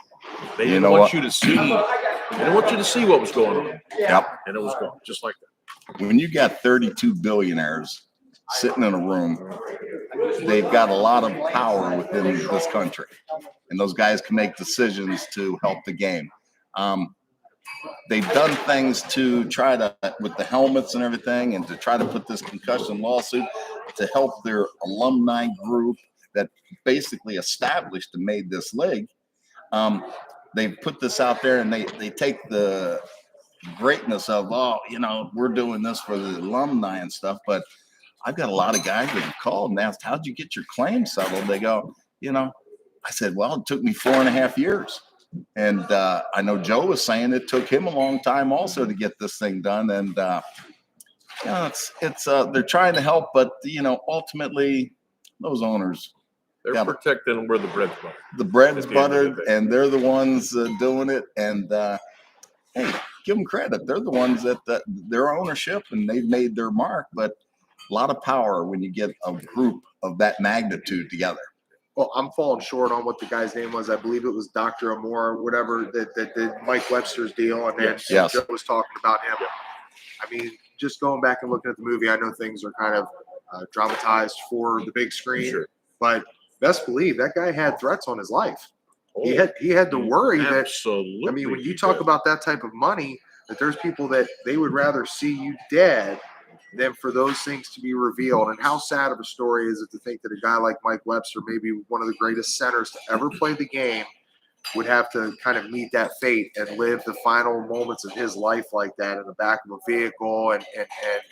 They didn't want you to see. They didn't want you to see what was going on. Yep. And it was gone, just like that. When you got 32 billionaires sitting in a room, they've got a lot of power within this country, and those guys can make decisions to help the game. They've done things to try to, with the helmets and everything, and to try to put this concussion lawsuit to help their alumni group that basically established and made this league. They put this out there, and they take the greatness of, oh, you know, we're doing this for the alumni and stuff. But I've got a lot of guys that have called and asked, how'd you get your claim settled? They go, you know, I said, well, it took me 4.5 years. And I know Joe was saying it took him a long time also to get this thing done. And you know, it's they're trying to help, but you know, ultimately those owners, they're protecting where the bread's buttered. The bread's buttered, and they're the ones doing it. And hey, give them credit. They're the ones that their ownership, and they've made their mark. But a lot of power when you get a group of that magnitude together. well, I'm falling short on what the guy's name was. I believe it was Dr. Amore, whatever, that did Mike Webster's deal. And then Yes. Joe was talking about him. I mean, just going back and looking at the movie, I know things are kind of dramatized for the big screen, Sure. but best believe that guy had threats on his life. He Oh, had to worry that, absolutely. I mean, when you he talk did. about that type of money, that there's people that they would rather see you dead than for those things to be revealed. And how sad of a story is it to think that a guy like Mike Webster, maybe one of the greatest centers to ever play the game, would have to kind of meet that fate and live the final moments of his life like that in the back of a vehicle and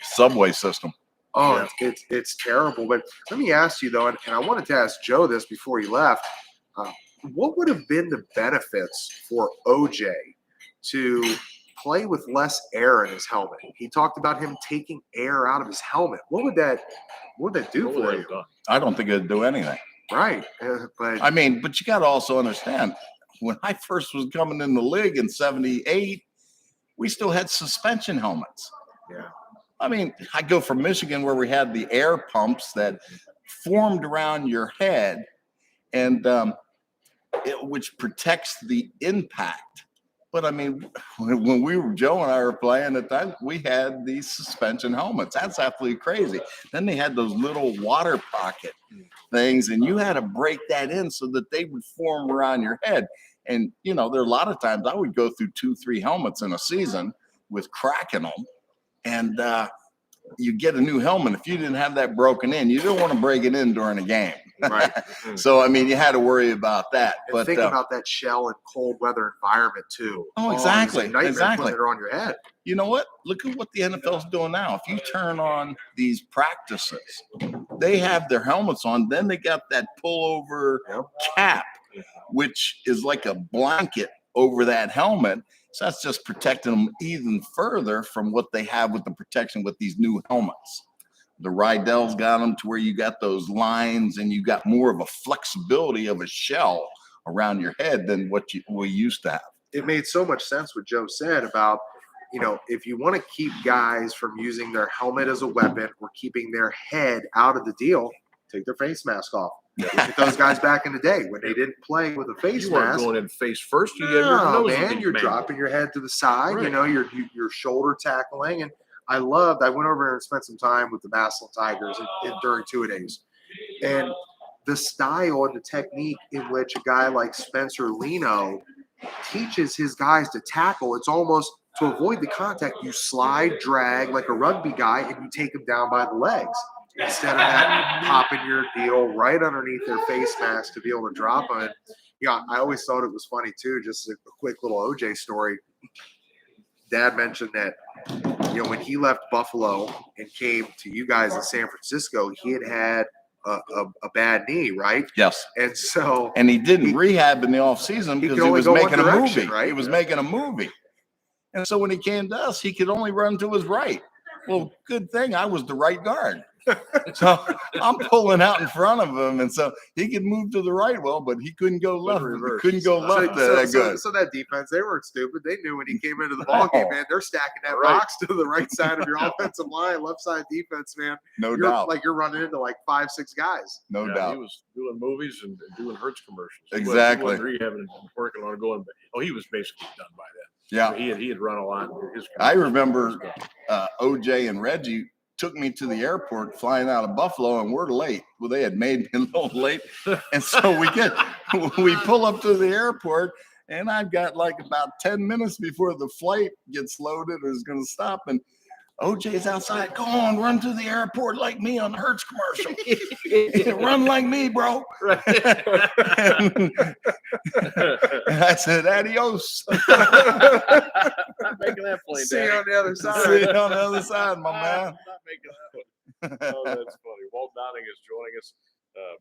Subway system. oh, it's terrible. But let me ask you though, and I wanted to ask Joe this before he left. What would have been the benefits for OJ to play with less air in his helmet? He talked about him taking air out of his helmet. What would that do What would for they you? have done? I don't think it'd do anything. Right. But I mean, but you got to also understand, when I first was coming in the league in '78, we still had suspension helmets. yeah. I mean, I go from Michigan where we had the air pumps that formed around your head, and which protects the impact. But I mean, when Joe and I were playing at the time, we had these suspension helmets. That's absolutely crazy. Then they had those little water pocket things, and you had to break that in so that they would form around your head. And there are a lot of times I would go through 2-3 helmets in a season with cracking them, and you get a new helmet. If you didn't have that broken in, you didn't want to break it in during a game. Right. So I mean, you had to worry about that. And But think about that shell in cold weather environment too. Oh, exactly. It's a nightmare Exactly. when they're on your head. You know what? Look at what the NFL's doing now. If you turn on these practices, they have their helmets on. Then they got that pullover cap, which is like a blanket over that helmet. So that's just protecting them even further from what they have with the protection with these new helmets. The Rydell's got them to where you got those lines and you got more of a flexibility of a shell around your head than what we used to have. It made so much sense what Joe said about, if you want to keep guys from using their helmet as a weapon or keeping their head out of the deal, take their face mask off. Look at those guys back in the day when they didn't play with a face You weren't mask. going in face first. You had your No, nose man, you're man. dropping your head to the side. Right. You're shoulder tackling. And I went over there and spent some time with the Massillon Tigers during 2-a-days. And the style and the technique in which a guy like Spencer Leno teaches his guys to tackle, it's almost to avoid the contact. You slide, drag like a rugby guy, and you take them down by the legs instead of that popping your deal right underneath their face mask to be able to drop them. And, I always thought it was funny too. Just a quick little OJ story. Dad mentioned that, when he left Buffalo and came to you guys in San Francisco, he had a bad knee, right? Yes. And so, and he didn't rehab in the off season because he was making a movie. Right? He was making a movie. And so when he came to us, he could only run to his right. Well, good thing I was the right guard. So I'm pulling out in front of him, and so he could move to the right well, but he couldn't go left. Couldn't go left that good. So that defense, they weren't stupid. They knew when he came into the ballgame, man, they're stacking that box to the right side of your offensive line, left side defense, man. No doubt. Like you're running into like 5-6 guys. No doubt. He was doing movies and doing Hertz commercials. Exactly. He wasn't rehabbing and working on going, but he was basically done by then. Yeah. He had run a lot. I remember OJ and Reggie took me to the airport flying out of Buffalo, and we're late. Well, they had made me a little late. And so we pull up to the airport, and I've got like about 10 minutes before the flight gets loaded or is going to stop. And OJ's outside. Go on, run to the airport like me on the Hertz commercial. Run like me, bro. Right. And I said, adios. Not making that plane. See you on the other side. See you on the other side, my man. Not making that one. Oh, that's funny. Walt Donning is joining us.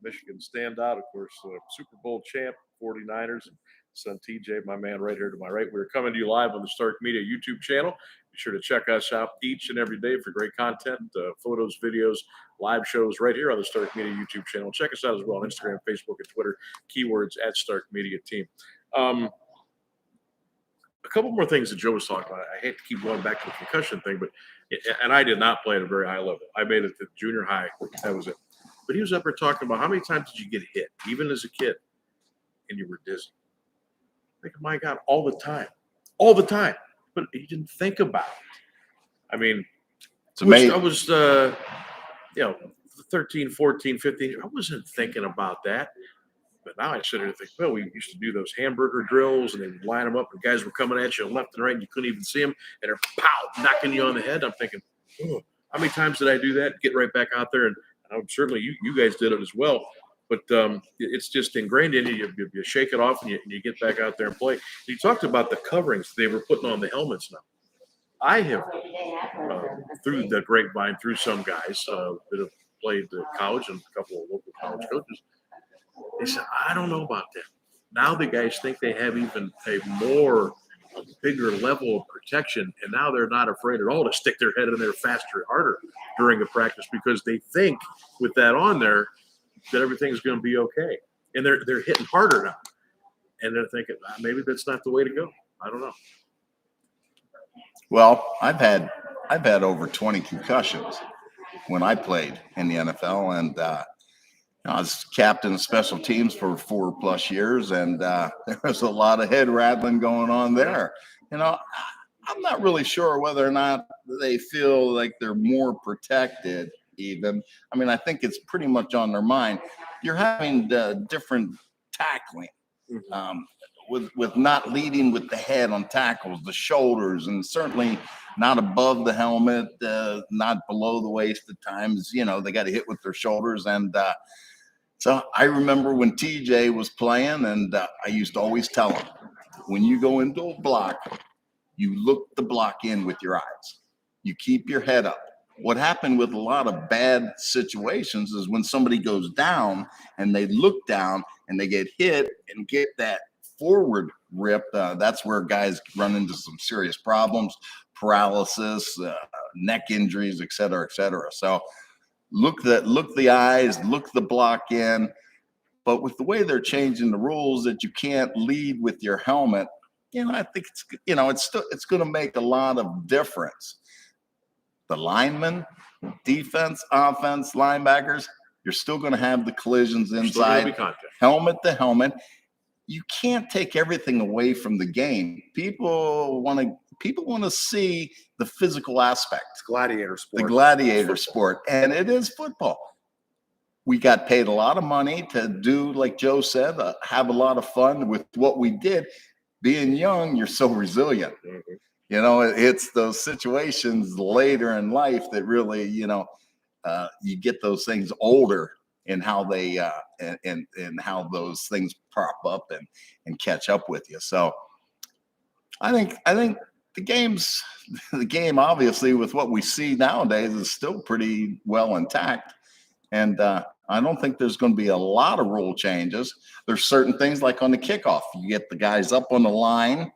Michigan standout, of course, Super Bowl champ, 49ers, and son TJ, my man right here to my right. We're coming to you live on the Stark Media YouTube channel. Be sure to check us out each and every day for great content, photos, videos, live shows right here on the Stark Media YouTube channel. Check us out as well on Instagram, Facebook, and Twitter. Keywords at Stark Media Team. A couple more things that Joe was talking about. I hate to keep going back to the concussion thing, and I did not play at a very high level. I made it to junior high. That was it. But he was up there talking about how many times did you get hit, even as a kid, and you were dizzy. Like, my God, all the time. But he didn't think about it. I mean, It's amazing. I was 13, 14, 15. I wasn't thinking about that. But now I sit here and think, well, we used to do those hamburger drills, and they would line them up, and guys were coming at you left and right, and you couldn't even see them, and they're pow, knocking you on the head. I'm thinking, oh, how many times did I do that? Get right back out there, and certainly you guys did it as well. But it's just ingrained in you. You shake it off, and you get back out there and play. You talked about the coverings they were putting on the helmets now. I have, through the grapevine, through some guys that have played college and a couple of local college coaches, they said, I don't know about that. Now the guys think they have even a bigger level of protection, and now they're not afraid at all to stick their head in there faster, harder during a practice, because they think with that on there that everything's going to be okay. And they're hitting harder now. And they're thinking, maybe that's not the way to go. I don't know. Well, I've had over 20 concussions when I played in the NFL, and I was captain of special teams for 4+ years, and there was a lot of head rattling going on there. I'm not really sure whether or not they feel like they're more protected even. I mean, I think it's pretty much on their mind. You're having different tackling. With not leading with the head on tackles, the shoulders, and certainly not above the helmet, not below the waist at times. They got to hit with their shoulders. And so I remember when TJ was playing, and I used to always tell him, when you go into a block, you look the block in with your eyes. You keep your head up. What happened with a lot of bad situations is when somebody goes down and they look down and they get hit and get that forward rip, that's where guys run into some serious problems, paralysis, neck injuries, et cetera, et cetera. So look the eyes, look the block in. But with the way they're changing the rules that you can't lead with your helmet, I think it's going to make a lot of difference. The linemen, defense, offense, linebackers, you're still going to have the collisions inside, helmet to helmet. You can't take everything away from the game. People want to see the physical aspect. It's gladiator sport. The gladiator sport, and it is football. We got paid a lot of money to do, like Joe said, have a lot of fun with what we did. Being young, you're so resilient. Mm-hmm. It's those situations later in life that really, you get those things older, and how they and how those things prop up and catch up with you. So I think the game obviously with what we see nowadays is still pretty well intact. And I don't think there's going to be a lot of rule changes. There's certain things like on the kickoff, you get the guys up on the line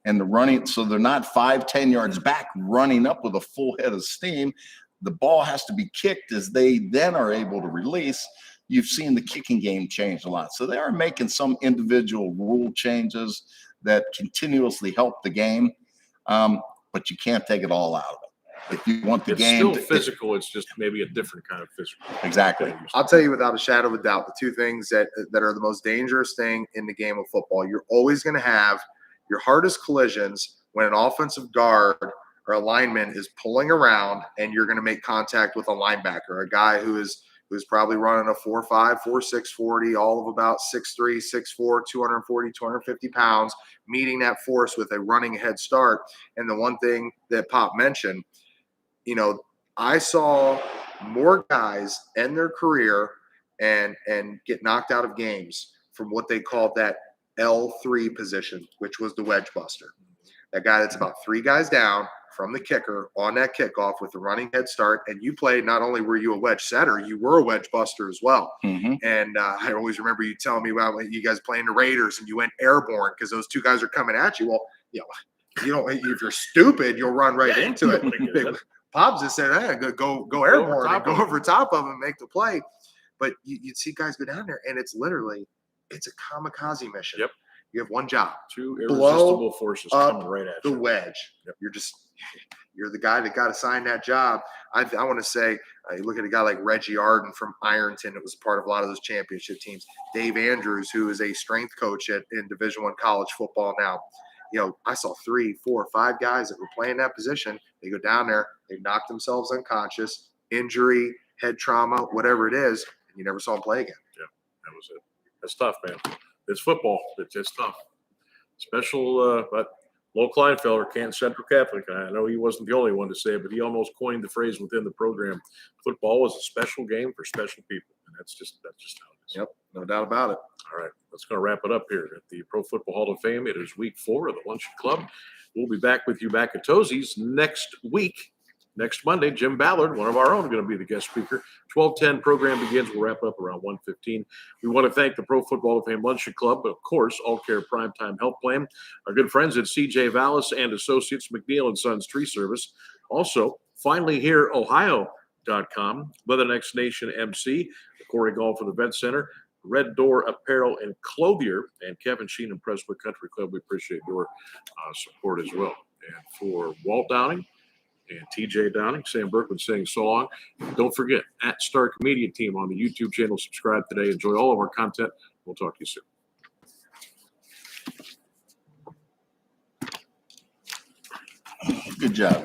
and the running, so they're not 5-10 yards back running up with a full head of steam. The ball has to be kicked as they then are able to release. You've seen the kicking game change a lot. So they are making some individual rule changes that continuously help the game, but you can't take it all out of it. If you want the game, it's still physical. It's just maybe a different kind of physical. Exactly. I'll tell you without a shadow of a doubt, the two things that are the most dangerous thing in the game of football. You're always going to have your hardest collisions when an offensive guard or a lineman is pulling around and you're going to make contact with a linebacker, a guy who's probably running a 4.5, 4.6 40, all of about 6'3", 6'4", 240, 250 pounds, meeting that force with a running head start. And the one thing that Pop mentioned, I saw more guys end their career and get knocked out of games from what they called that L3 position, which was the wedge buster. That guy that's about 3 guys down from the kicker on that kickoff with the running head start. And you played, not only were you a wedge setter, you were a wedge buster as well. Mm-hmm. And I always remember you telling me about when you guys playing the Raiders and you went airborne because those 2 guys are coming at you. Well, if you're stupid, you'll run right into it. Pops just said, hey, go airborne and go over top of them and make the play. But you'd see guys go down there, and it's a kamikaze mission. Yep. You have one job. 2 irresistible forces coming right at you. you. The wedge. Yep. you're the guy that got assigned that job. I want to say, you look at a guy like Reggie Arden from Ironton, that was part of a lot of those championship teams. Dave Andrews, who is a strength coach in Division I college football now. I saw 3, 4, 5 guys that were playing that position. They go down there, they knock themselves unconscious, injury, head trauma, whatever it is, and you never saw them play again. Yeah, that was it. That's tough, man. It's football. It's tough. Special, but Lo Kleinfelder, Canton Central Catholic. I know he wasn't the only one to say it, but he almost coined the phrase within the program. Football is a special game for special people, and that's just how it is. Yep, no doubt about it. All right, let's go wrap it up here at the Pro Football Hall of Fame. It is week 4 of the Luncheon Club. We'll be back with you back at Tozie's next week. Next Monday, Jim Ballard, one of our own, going to be the guest speaker. 12:10 program begins. We'll wrap up around 1:15. We want to thank the Pro Football Hall of Fame Luncheon Club, but of course, All Care Primetime Health Plan, our good friends at CJ Vallis and Associates, McNeil and Sons Tree Service. Also, Finally Here, Ohio.com, Leatherneck's Nation MC, the Corey Golf and Event Center, Red Door Apparel and Clothier, and Kevin Sheen and Presswood Country Club. We appreciate your support as well. And for Walt Downing and TJ Downing, Sam Berkman saying so long. Don't forget, at Stark Media Team on the YouTube channel. Subscribe today. Enjoy all of our content. We'll talk to you soon. Good job.